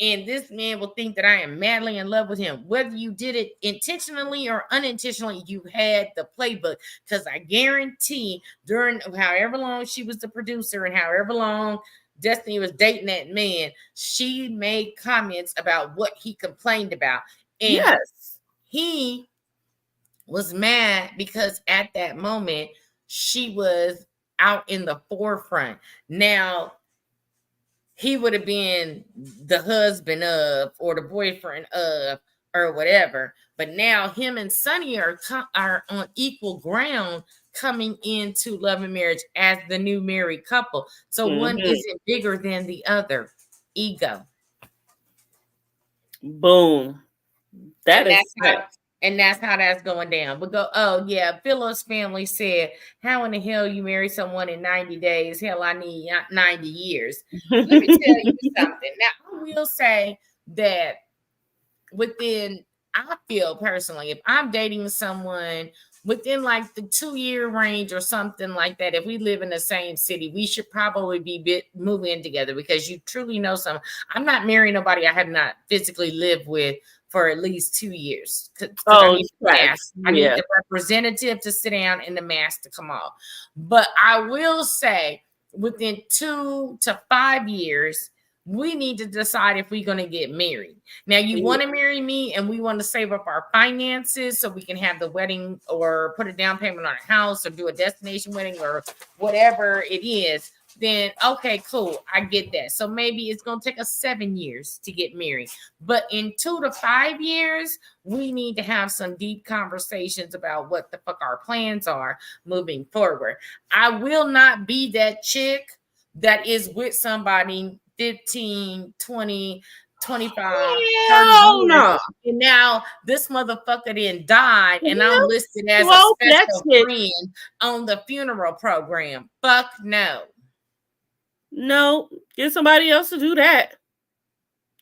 And this man will think that I am madly in love with him. Whether you did it intentionally or unintentionally, you had the playbook. Because I guarantee during however long she was the producer and however long Destiny was dating that man, she made comments about what he complained about. And he was mad because at that moment, she was out in the forefront. Now, he would have been the husband of or the boyfriend of or whatever. But now him and Sunny are on equal ground coming into love and marriage as the new married couple. So one isn't bigger than the other. Ego. Boom. And that's how that's going down. But Philip's family said, how in the hell you marry someone in 90 days? Hell, I need 90 years. Let me tell you something. Now, I will say that I feel personally, if I'm dating someone within like the 2-year range or something like that, if we live in the same city, we should probably be moving together because you truly know someone. I'm not marrying nobody I have not physically lived with for at least 2 years. I need the representative to sit down and the mask to come off. But I will say within 2 to 5 years, we need to decide if we're going to get married. Now, you want to marry me and we want to save up our finances so we can have the wedding or put a down payment on a house or do a destination wedding or whatever it is. Then, okay, cool. I get that. So maybe it's going to take us 7 years to get married. But in 2 to 5 years, we need to have some deep conversations about what the fuck our plans are moving forward. I will not be that chick that is with somebody 15, 20, 25, 30 Hell years. no. And now this motherfucker then died, and I'm listed as a Well, special that's it. friend on the funeral program. Fuck no. No, get somebody else to do that.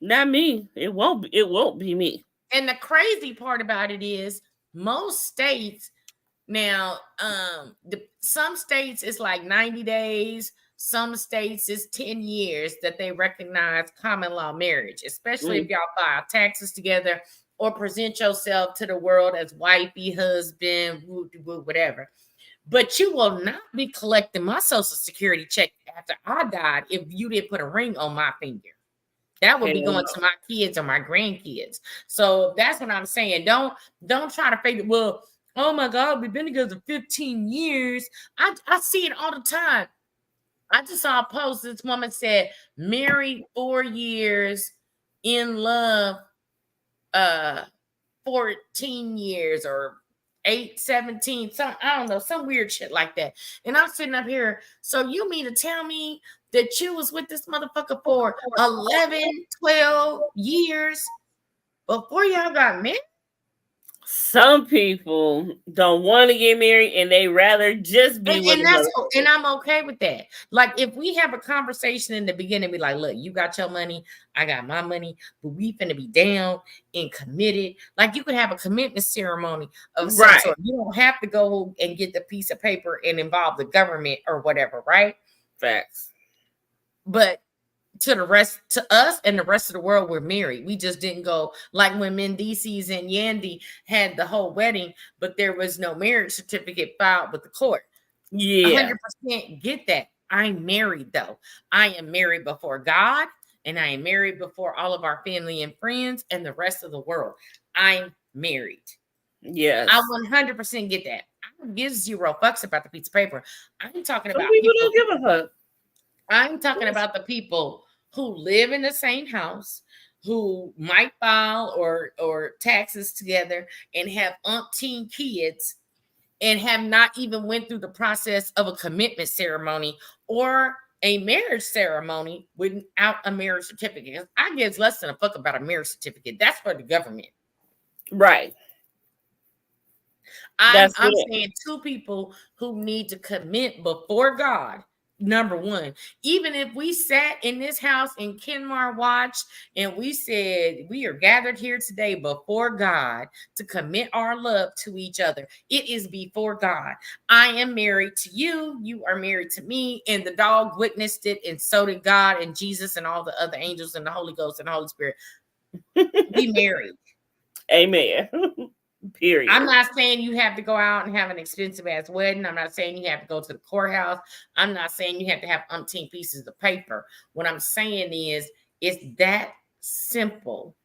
Not me. It won't be me. And the crazy part about it is most states now, some states it's like 90 days, some states it's 10 years that they recognize common law marriage, especially if y'all file taxes together or present yourself to the world as wifey, husband, whatever. But you will not be collecting my Social Security check after I died if you didn't put a ring on my finger. That would be going to my kids or my grandkids. So that's what I'm saying. Don't try to figure, well, oh my God, we've been together 15 years. I see it all the time. I just saw a post. This woman said, married 4 years, in love 14 years or 17, some, I don't know, some weird shit like that. And I'm sitting up here. So you mean to tell me that you was with this motherfucker for 11, 12 years before y'all got married? Some people don't want to get married and they rather just be with another. And I'm okay with that. Like if we have a conversation in the beginning, be like, look, you got your money, I got my money, but we finna be down and committed. Like you could have a commitment ceremony of some sort. You don't have to go and get the piece of paper and involve the government or whatever, right? Facts. But to us and the rest of the world, we're married. We just didn't go like when Mendices and Yandy had the whole wedding, but there was no marriage certificate filed with the court. Yeah, 100% get that. I'm married though. I am married before God, and I am married before all of our family and friends and the rest of the world. I'm married. Yes, I 100% get that. I don't give 0 fucks about the piece of paper. I'm talking about people don't give a fuck. I'm talking about the people who live in the same house, who might file or taxes together and have umpteen kids and have not even went through the process of a commitment ceremony or a marriage ceremony without a marriage certificate. I give less than a fuck about a marriage certificate. That's for the government. Right. I'm saying 2 people who need to commit before God. Number 1, even if we sat in this house and Kenmar watched and we said we are gathered here today before God to commit our love to each other, it is before God. I am married to you, you are married to me, and the dog witnessed it, and so did God and Jesus and all the other angels and the Holy Ghost and the Holy Spirit. Be married. Amen. Period. I'm not saying you have to go out and have an expensive ass wedding. I'm not saying you have to go to the courthouse. I'm not saying you have to have umpteen pieces of paper. What I'm saying is, it's that simple.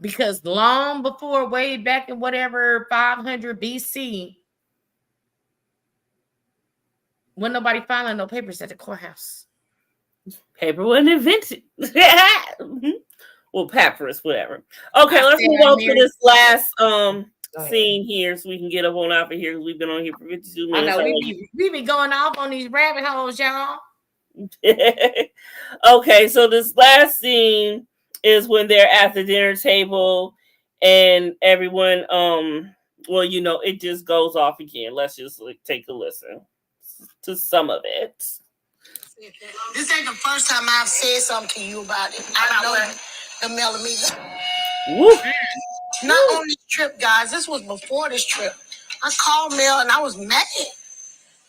Because long before, way back in whatever 500 BC, when nobody filing no papers at the courthouse. Paper wasn't invented. Well, papyrus, whatever. Okay, let's move on to this last scene here so we can get up on out of here because we've been on here for 52 minutes. I know we be going off on these rabbit holes, y'all. Okay, so this last scene is when they're at the dinner table and everyone well, you know, it just goes off again. Let's just take a listen to some of it. This ain't the first time I've said something to you about it. I know the millimeter. Woo. Not on this trip, guys. This was before this trip. I called Mel and I was mad.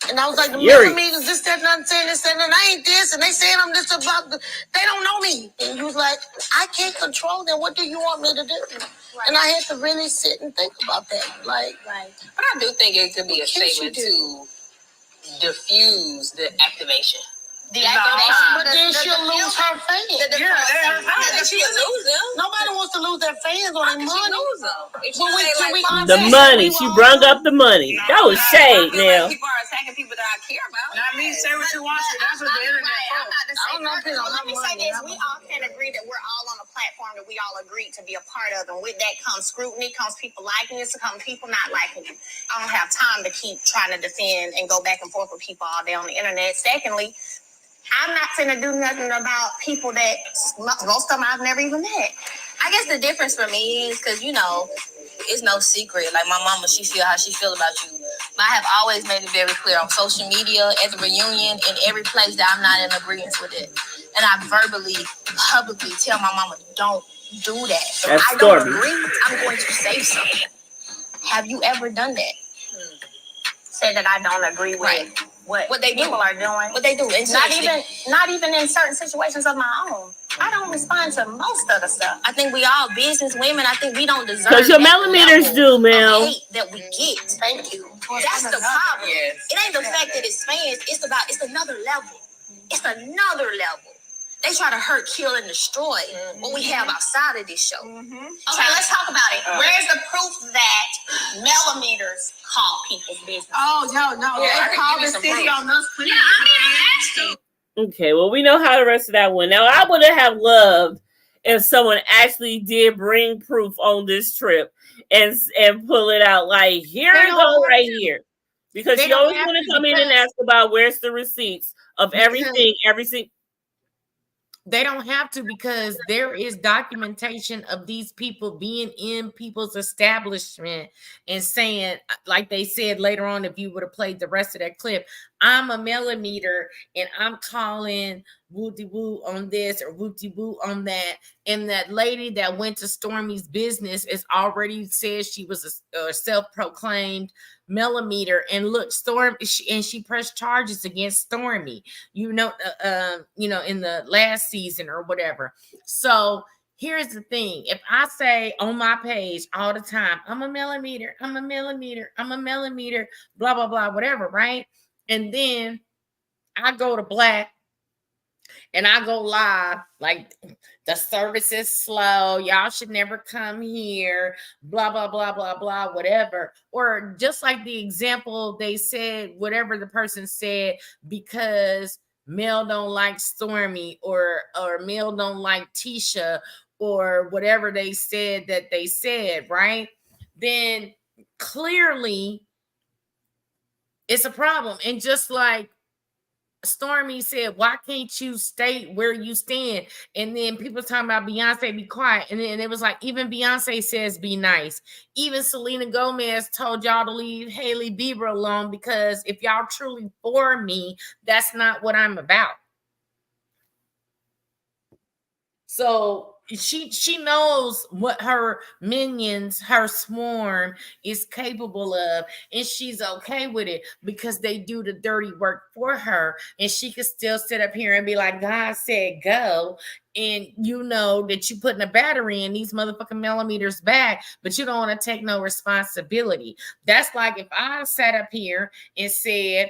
And I was like, the millimeters, this, that, nothing, saying this, that, and I ain't this. And they saying I'm this about they don't know me. And he was like, I can't control them. What do you want me to do? Right. And I had to really sit and think about that. Like, But I do think it could be a statement to diffuse the activation. The activation, but then she'll lose her fans. She'll lose them. Nobody wants to lose their fans or their money. Lose them. The money. She brung up the money. That was shade now. People are attacking people that I care about. Not me. Say what you want to. That's what the internet I'm not the same. Let me say this. We all can agree that we're all on a platform that we all agreed to be a part of. And with that comes scrutiny, comes people liking us, comes people not liking you. I don't have time to keep trying to defend and go back and forth with people all day on the internet. Secondly, I'm not going to do nothing about people that most of them I've never even met. I guess the difference for me is because, you know, it's no secret. Like my mama, she feel how she feel about you. But I have always made it very clear on social media, at the reunion, in every place that I'm not in agreement with it. And I verbally, publicly tell my mama, don't do that. If I don't agree, I'm going to say something. Have you ever done that? Said that I don't agree with what they people are doing. What they do. It's not even in certain situations of my own. I don't respond to most of the stuff. I think we all business women. I think we don't deserve because your millimeters do, Mel. Hate that we get. Thank you. That's the problem. Yes. It ain't the fact that it's fans. It's another level. It's another level. They try to hurt, kill, and destroy what we have outside of this show. Okay, let's talk about it. Where's the proof that millimeters call people's business? Oh, no. They call the city on us. Yeah, I mean, okay, well, we know how the rest of that went. Now, I would have loved if someone actually did bring proof on this trip and pull it out. Like, here it go right here. Because you always want to come in and ask about where's the receipts of everything. They don't have to because there is documentation of these people being in people's establishment and saying, like they said later on, if you would have played the rest of that clip, I'm a millimeter and I'm calling wooty woo on this or wooty woo on that. And that lady that went to Stormy's business is already said she was a self-proclaimed millimeter. And look, she pressed charges against Stormy, in the last season or whatever. So here's the thing. If I say on my page all the time, I'm a millimeter, blah, blah, blah, whatever, right? And then I go to Black and I go live, like the service is slow, y'all should never come here, blah, blah, blah, blah, blah, whatever. Or just like the example they said, whatever the person said, because Mel don't like Stormy or Mel don't like Tisha or whatever they said that they said, right? Then clearly it's a problem. And just like Stormy said, why can't you state where you stand? And then people talking about Beyonce, be quiet. And then it was like, even Beyonce says be nice. Even Selena Gomez told y'all to leave Hailey Bieber alone because if y'all truly for me, that's not what I'm about. So she knows what her minions, her swarm is capable of, and she's okay with it because they do the dirty work for her, and she can still sit up here and be like, God said go, and you know that you putting a battery in these motherfucking millimeters back, but you don't want to take no responsibility. That's like if I sat up here and said,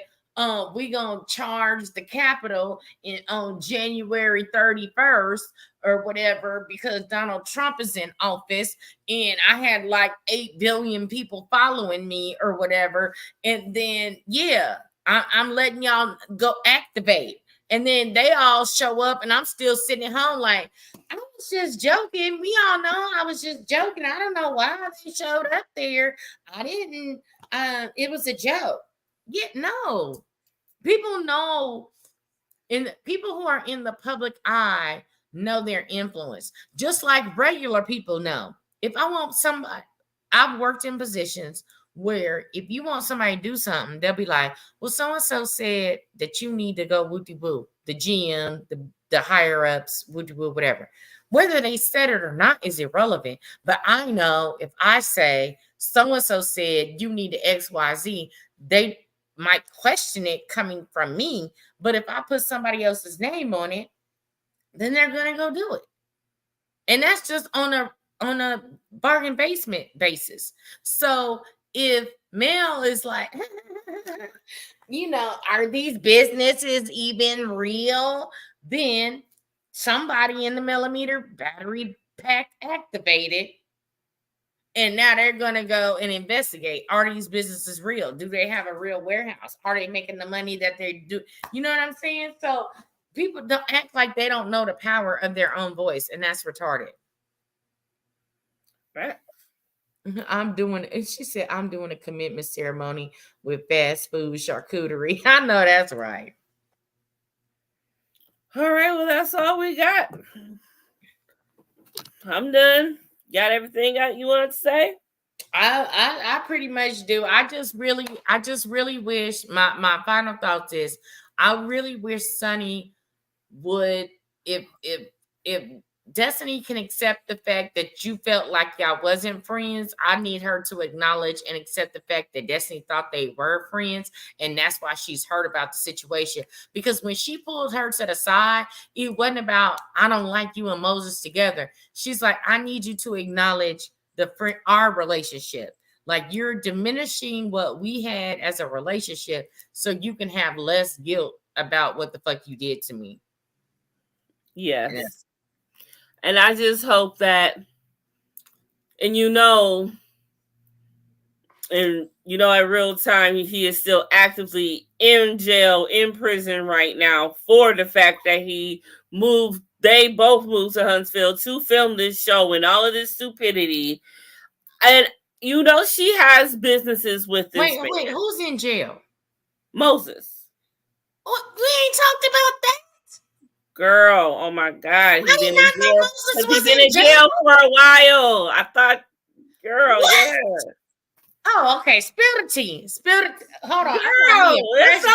we gonna charge the Capitol on January 31st or whatever because Donald Trump is in office, and I had like 8 billion people following me or whatever, and then I'm letting y'all go activate, and then they all show up, and I'm still sitting at home like, I was just joking. We all know I was just joking. I don't know why they showed up there. I didn't. It was a joke. Yeah, no. People know, and people who are in the public eye know their influence, just like regular people know. If I want somebody, I've worked in positions where if you want somebody to do something, they'll be like, well, so-and-so said that you need to go wooty-woo, the GM, the higher-ups, wooty-woo, whatever. Whether they said it or not is irrelevant. But I know if I say so-and-so said you need to XYZ, they might question it coming from me, but if I put somebody else's name on it, then they're gonna go do it. And that's just on a bargain basement basis. So if Mel is like, are these businesses even real? Then somebody in the millimeter battery pack activated. And now they're going to go and investigate. Are these businesses real? Do they have a real warehouse? Are they making the money that they do? You know what I'm saying? So people don't act like they don't know the power of their own voice. And that's retarded. Right? She said, I'm doing a commitment ceremony with fast food charcuterie. I know that's right. All right, well, that's all we got. I'm done. Got everything you want to say? I pretty much do. I just really wish my final thoughts is I really wish Sunny would, if Destiny can accept the fact that you felt like y'all wasn't friends, I need her to acknowledge and accept the fact that Destiny thought they were friends, and that's why she's hurt about the situation. Because when she pulled her to the side, it wasn't about I don't like you and Moses together. She's like, I need you to acknowledge our relationship. Like, you're diminishing what we had as a relationship so you can have less guilt about what the fuck you did to me. Yes. And I just hope that, and in real time, he is still actively in jail, in prison right now for the fact that they both moved to Huntsville to film this show and all of this stupidity. And she has businesses with this. Wait, who's in jail? Moses. What? We ain't talked about that. Girl, oh my God. He's been in jail for a while. I thought, girl, what? Yeah. Oh, okay. Spill the tea. Hold on. Girl, that's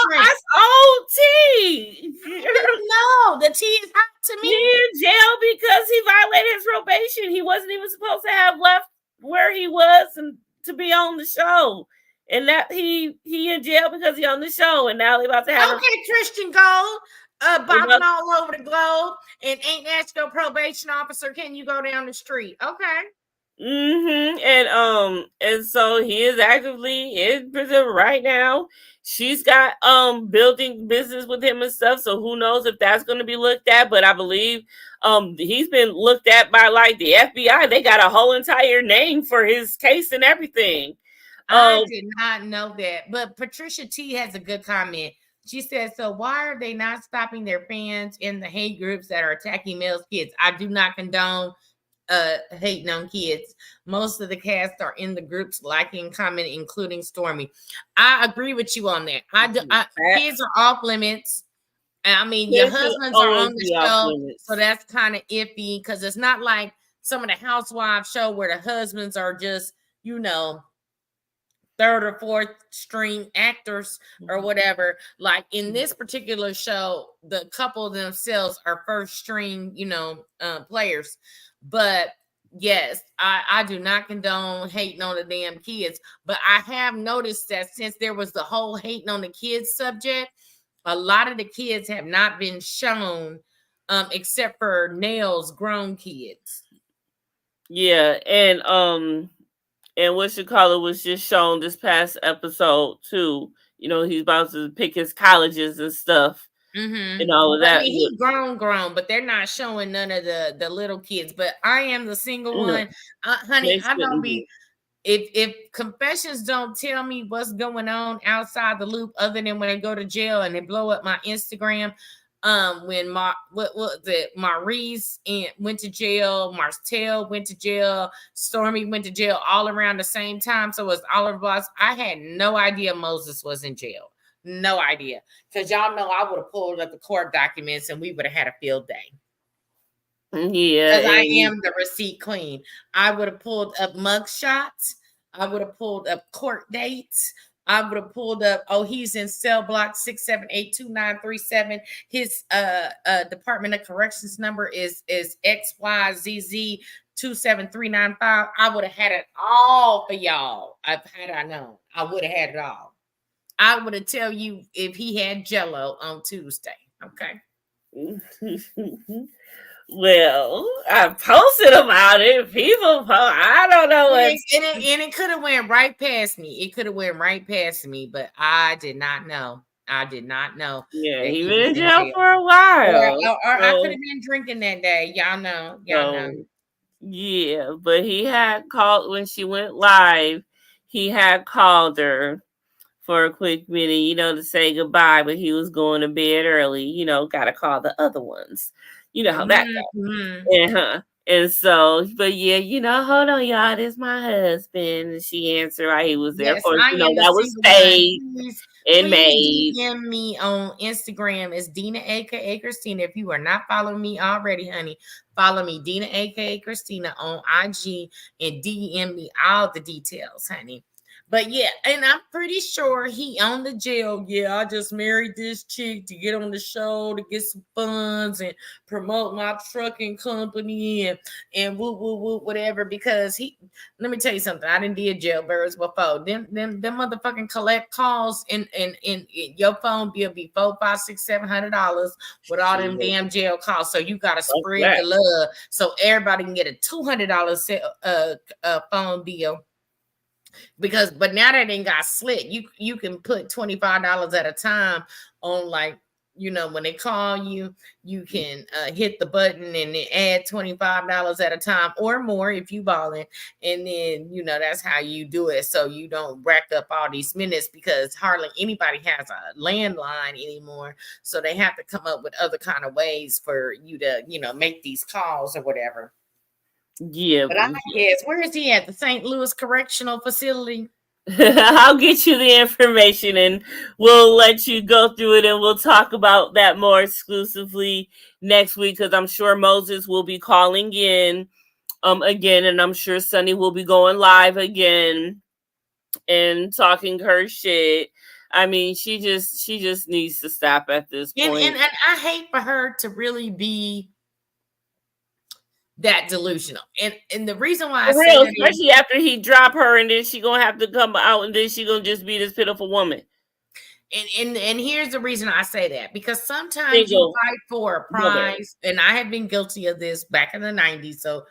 old tea. No, the tea is hot to me. He in jail because he violated his probation. He wasn't even supposed to have left where he was and to be on the show. And that he in jail because he on the show. And now they about to have Christian Gold. Bobbing all over the globe and ain't asked your probation officer, can you go down the street? Okay. And so he is actively in prison right now. She's got building business with him and stuff. So who knows if that's going to be looked at? But I believe he's been looked at by like the FBI. They got a whole entire name for his case and everything. I did not know that. But Patricia T has a good comment. She said, so why are they not stopping their fans in the hate groups that are attacking male kids? I do not condone hating on kids. Most of the cast are in the groups liking, commenting, including Stormy. I agree with you on that. Kids are off limits. I mean, your husbands are on the show, so that's kind of iffy because it's not like some of the housewives show where the husbands are just, third or fourth string actors or whatever. Like in this particular show, the couple themselves are first string, players. But yes, I do not condone hating on the damn kids. But I have noticed that since there was the whole hating on the kids subject, a lot of the kids have not been shown, except for Nell's grown kids. Yeah, and what you call it was just shown this past episode too. He's about to pick his colleges and stuff. And all of that. I mean, he's grown, but they're not showing none of the little kids. But I am the single one, honey. I don't be. If confessions don't tell me what's going on outside the loop, other than when I go to jail and they blow up my Instagram. When Maurice went to jail, Martell went to jail, Stormy went to jail, all around the same time. So it was all of us. I had no idea Moses was in jail. No idea. Because y'all know I would have pulled up the court documents and we would have had a field day. Yeah. Because I am the receipt queen. I would have pulled up mug shots. I would have pulled up court dates. I would have pulled up, he's in cell block 6782937. His Department of Corrections number is XYZZ 27395. I would have had it all for y'all. I would have had it all. I would have tell you if he had Jello on Tuesday. Okay. Well, I posted about it. I don't know what. And it could have went right past me. But I did not know. Yeah, he been in jail for a while. Or I could have been drinking that day. Y'all know. Yeah, but he had called when she went live. He had called her for a quick minute, to say goodbye, but he was going to bed early. Got to call the other ones. You know how that goes. And so, but yeah, hold on, y'all. This is my husband. And she answered, right? He was there for, that was staged. And please DM me on Instagram. It's Dina aka Christina. If you are not following me already, honey, follow me, Dina aka Christina, on IG, and DM me all the details, honey. But yeah, and I'm pretty sure he on the jail. Yeah, I just married this chick to get on the show, to get some funds and promote my trucking company and woo woo woo whatever. Because he, let me tell you something. I didn't did jailbirds before. Them motherfucking collect calls in your phone bill be $400, $500, $600, $700 with all them damn jail calls. So you gotta spread the love so everybody can get a $200 phone bill. Because but now that it got slick, you can put $25 at a time on, like, you know, when they call you, you can hit the button and then add $25 at a time or more if you balling, and then, you know, that's how you do it, so you don't rack up all these minutes, because hardly anybody has a landline anymore, so they have to come up with other kind of ways for you to, you know, make these calls or whatever. Yeah, but I guess, where is he at? The St. Louis Correctional Facility? I'll get you the information and we'll let you go through it, and we'll talk about that more exclusively next week, because I'm sure Moses will be calling in again, and I'm sure Sunny will be going live again and talking her shit. I mean, she just needs to stop at this point. And I hate for her to really be that delusional, and the reason why I say that, especially after he drop her, and then she gonna have to come out, and then she gonna just be this pitiful woman. And here's the reason I say that, because sometimes you fight for a prize, and I have been guilty of this back in the 90s, so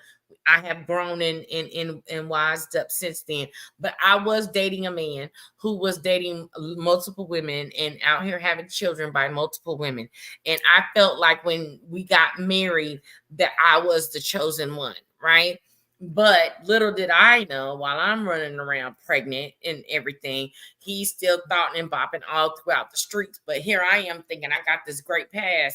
I have grown and wised up since then. But I was dating a man who was dating multiple women and out here having children by multiple women. And I felt like when we got married that I was the chosen one, right? But little did I know, while I'm running around pregnant and everything, he's still thoughting and bopping all throughout the streets. But here I am thinking I got this great prize.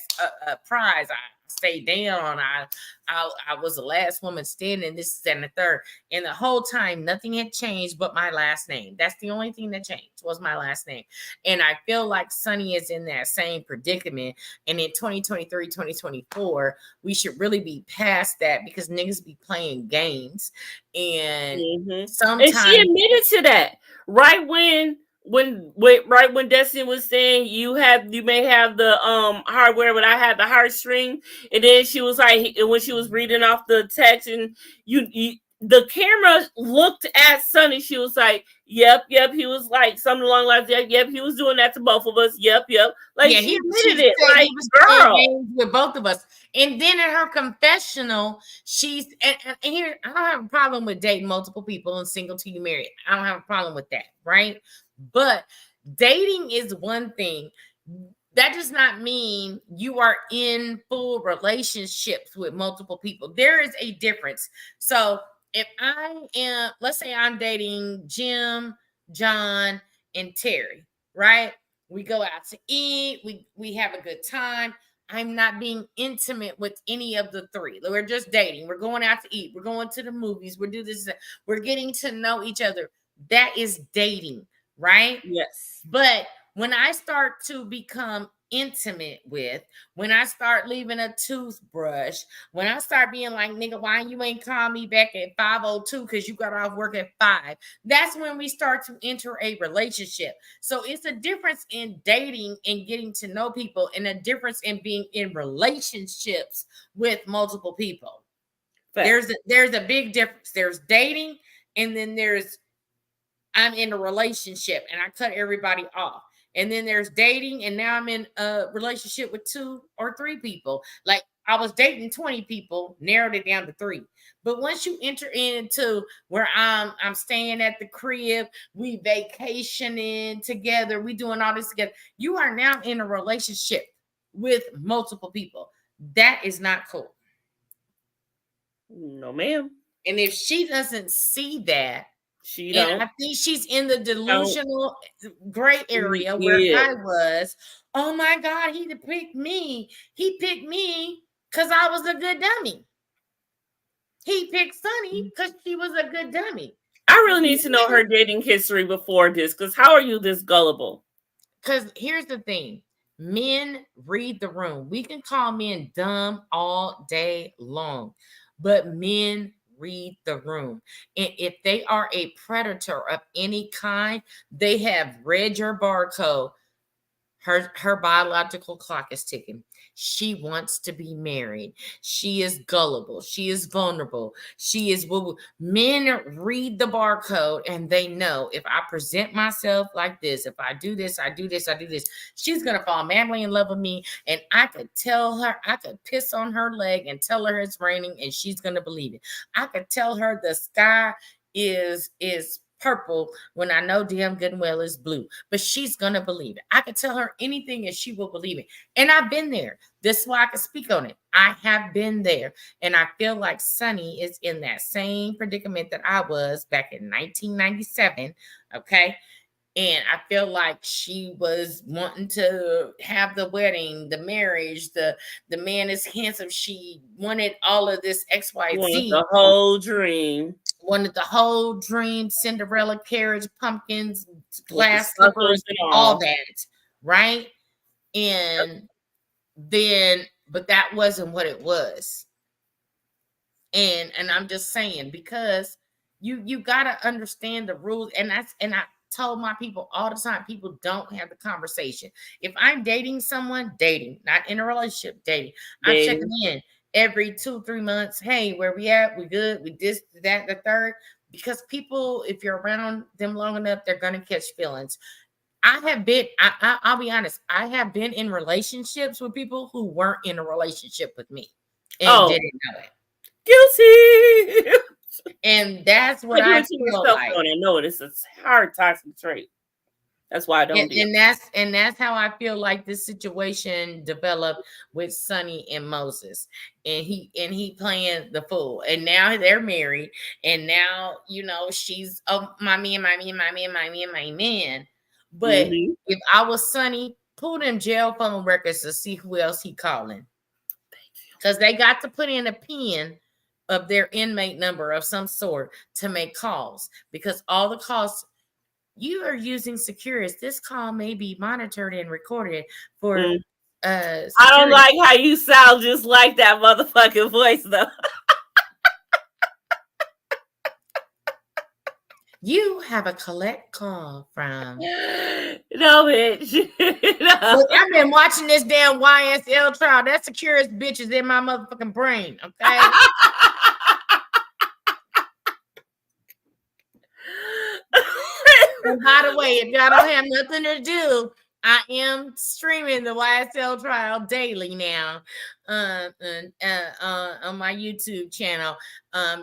I stayed down. I was the last woman standing, this is and the third. And the whole time, nothing had changed but my last name. That's the only thing that changed, was my last name. And I feel like Sunny is in that same predicament. And in 2023, 2024, we should really be past that, because niggas be playing games. And sometimes, and she admitted to that right when Destiny was saying you may have the hardware, but I had the heartstring, and then she was like, when she was reading off the text, and you the camera looked at Sunny, she was like, yep, he was like something along the lines of, yep, he was doing that to both of us, yep, like, yeah, she admitted it, like, he was girl, with both of us. And then in her confessional, she's and here, I don't have a problem with dating multiple people and single till you married. I don't have a problem with that, right? But dating is one thing. That does not mean you are in full relationships with multiple people. There is a difference. So if I am, let's say I'm dating Jim, John, and Terry, right? We go out to eat, we have a good time. I'm not being intimate with any of the three. We're just dating. We're going out to eat. We're going to the movies. We're doing this. We're getting to know each other. That is dating, right? Yes. But when I start to become intimate with, when I start leaving a toothbrush, when I start being like, nigga, why you ain't call me back at 5:02 because you got off work at 5, that's when we start to enter a relationship. So it's a difference in dating and getting to know people, and a difference in being in relationships with multiple people. There's a big difference. There's dating, and then there's I'm in a relationship and I cut everybody off. And then there's dating, and now I'm in a relationship with 2 or 3 people. Like, I was dating 20 people, narrowed it down to 3. But once you enter into where I'm staying at the crib, we vacationing together, we doing all this together, you are now in a relationship with multiple people. That is not cool. No, ma'am. And if she doesn't see that, I think she's in the delusional gray area where I was. Oh my God, he picked me. He picked me because I was a good dummy. He picked Sunny because she was a good dummy. I really need to know her dating history before this, because how are you this gullible? Because here's the thing. Men read the room. We can call men dumb all day long, but men read the room. And if they are a predator of any kind, they have read your barcode. Her biological clock is ticking. She wants to be married. She is gullible. She is vulnerable. She is woo-woo. Men read the barcode and they know if I present myself like this, if I do this, I do this, I do this, she's gonna fall madly in love with me. And I could tell her, I could piss on her leg and tell her it's raining, and she's gonna believe it. I could tell her the sky is purple when I know damn good and well it's blue, but she's gonna believe it. I could tell her anything and she will believe it. And I've been there. This is why I can speak on it. I have been there, and I feel like Sunny is in that same predicament that I was back in 1997. Okay. And I feel like she was wanting to have the wedding, the marriage, the man is handsome. She wanted all of this XYZ. The whole dream. Wanted the whole dream, Cinderella carriage, pumpkins, glass slippers, all that, right? And then, but that wasn't what it was. And I'm just saying, because you gotta understand the rules, and I told my people all the time, people don't have the conversation. If I'm dating someone, not in a relationship, dating. I'm checking in every 2-3 months. Hey, where we at? We good? We this, that, the third. Because people, if you're around them long enough, they're gonna catch feelings. I have been, I'll be honest, I have been in relationships with people who weren't in a relationship with me and didn't know it. Guilty. And that's what I feel like. I know it. It's a hard toxic trait. That's why I don't do it. And that's how I feel like this situation developed with Sunny and Moses. And he playing the fool. And now they're married. And now, you know, she's my man. But if I was Sunny, pull them jail phone records to see who else he calling. Because they got to put in a pin of their inmate number of some sort to make calls. Because all the calls you are using Securus, this call may be monitored and recorded for I don't like how you sound just like that motherfucking voice though. You have a collect call from no, bitch. No. Look, I've been watching this damn YSL trial. That Securus bitch is in my motherfucking brain, okay? And by the way, if y'all don't have nothing to do, I am streaming the YSL trial daily now on my YouTube channel.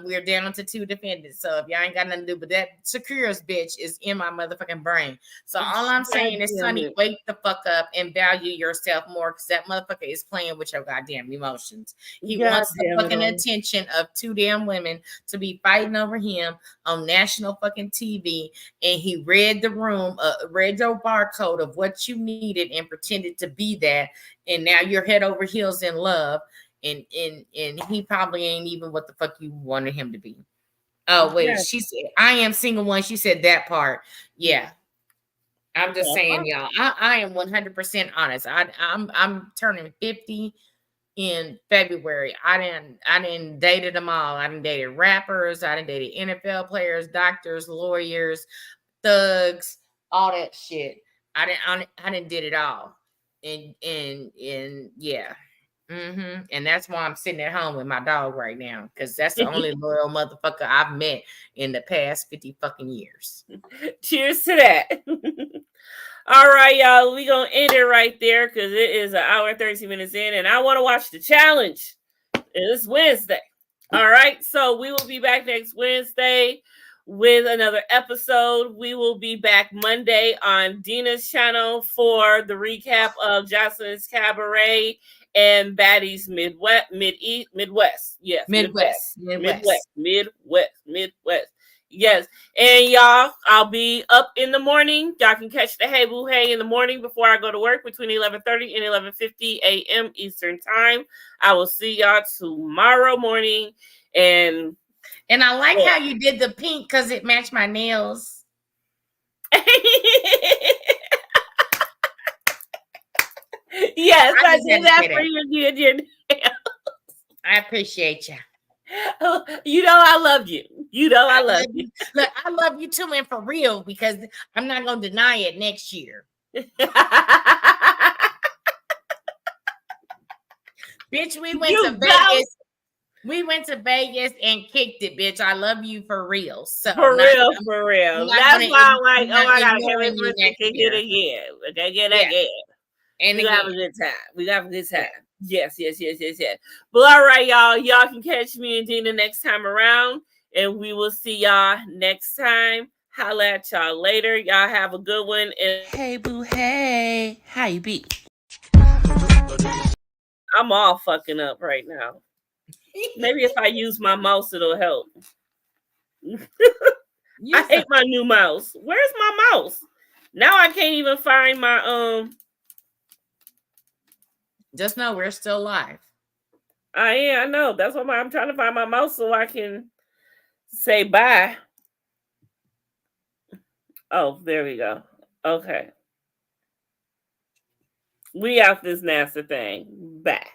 We're down to 2 defendants. So if y'all ain't got nothing to do, but that Securus bitch is in my motherfucking brain. So all I'm saying is, Sunny, wake the fuck up and value yourself more, because that motherfucker is playing with your goddamn emotions. He wants the fucking attention of 2 damn women to be fighting over him on national fucking TV. And he read the room, read your barcode of what you needed and pretended to be that. And now you're head over heels in love, and he probably ain't even what the fuck you wanted him to be. Oh wait, she said I am single one. She said that part. Yeah, I'm just saying, y'all. I am 100% honest. I'm turning 50 in February. I didn't dated them all. I didn't dated rappers. I didn't dated NFL players, doctors, lawyers, thugs, all that shit. I didn't did it all. And yeah. And that's why I'm sitting at home with my dog right now, because that's the only loyal motherfucker I've met in the past 50 fucking years. Cheers to that. All right, y'all, we gonna end it right there because it is 1 hour and 30 minutes in, and I want to watch the challenge. It's Wednesday. All right, so we will be back next Wednesday with another episode. We will be back Monday on Dina's channel for the recap of Jocelyn's Cabaret and Baddie's Midwest. Yes. Midwest. Yes. And y'all, I'll be up in the morning. Y'all can catch the Hey Boo Hey in the morning before I go to work between 11:30 and 11:50 a.m. Eastern time. I will see y'all tomorrow morning. And I like how you did the pink because it matched my nails. Yes, I did that say for you. I appreciate you. You know I love you. You know I love you. Look, I love you too, and for real, because I'm not gonna deny it next year. Bitch, we went to Vegas. We went to Vegas and kicked it, bitch. I love you for real. So for real. That's why I'm like, oh my God, can't wait for us to kick it again. Okay, get again. And we have a good time. We have a good time. Yes. But all right, y'all. Y'all can catch me and Dina next time around. And we will see y'all next time. Holla at y'all later. Y'all have a good one. And hey, boo, hey. How you be? I'm all fucking up right now. Maybe if I use my mouse, it'll help. I hate my new mouse. Where's my mouse? Now I can't even find my Just know we're still live. I know. That's why I'm trying to find my mouse so I can say bye. Oh, there we go. Okay. We out this NASA thing. Bye.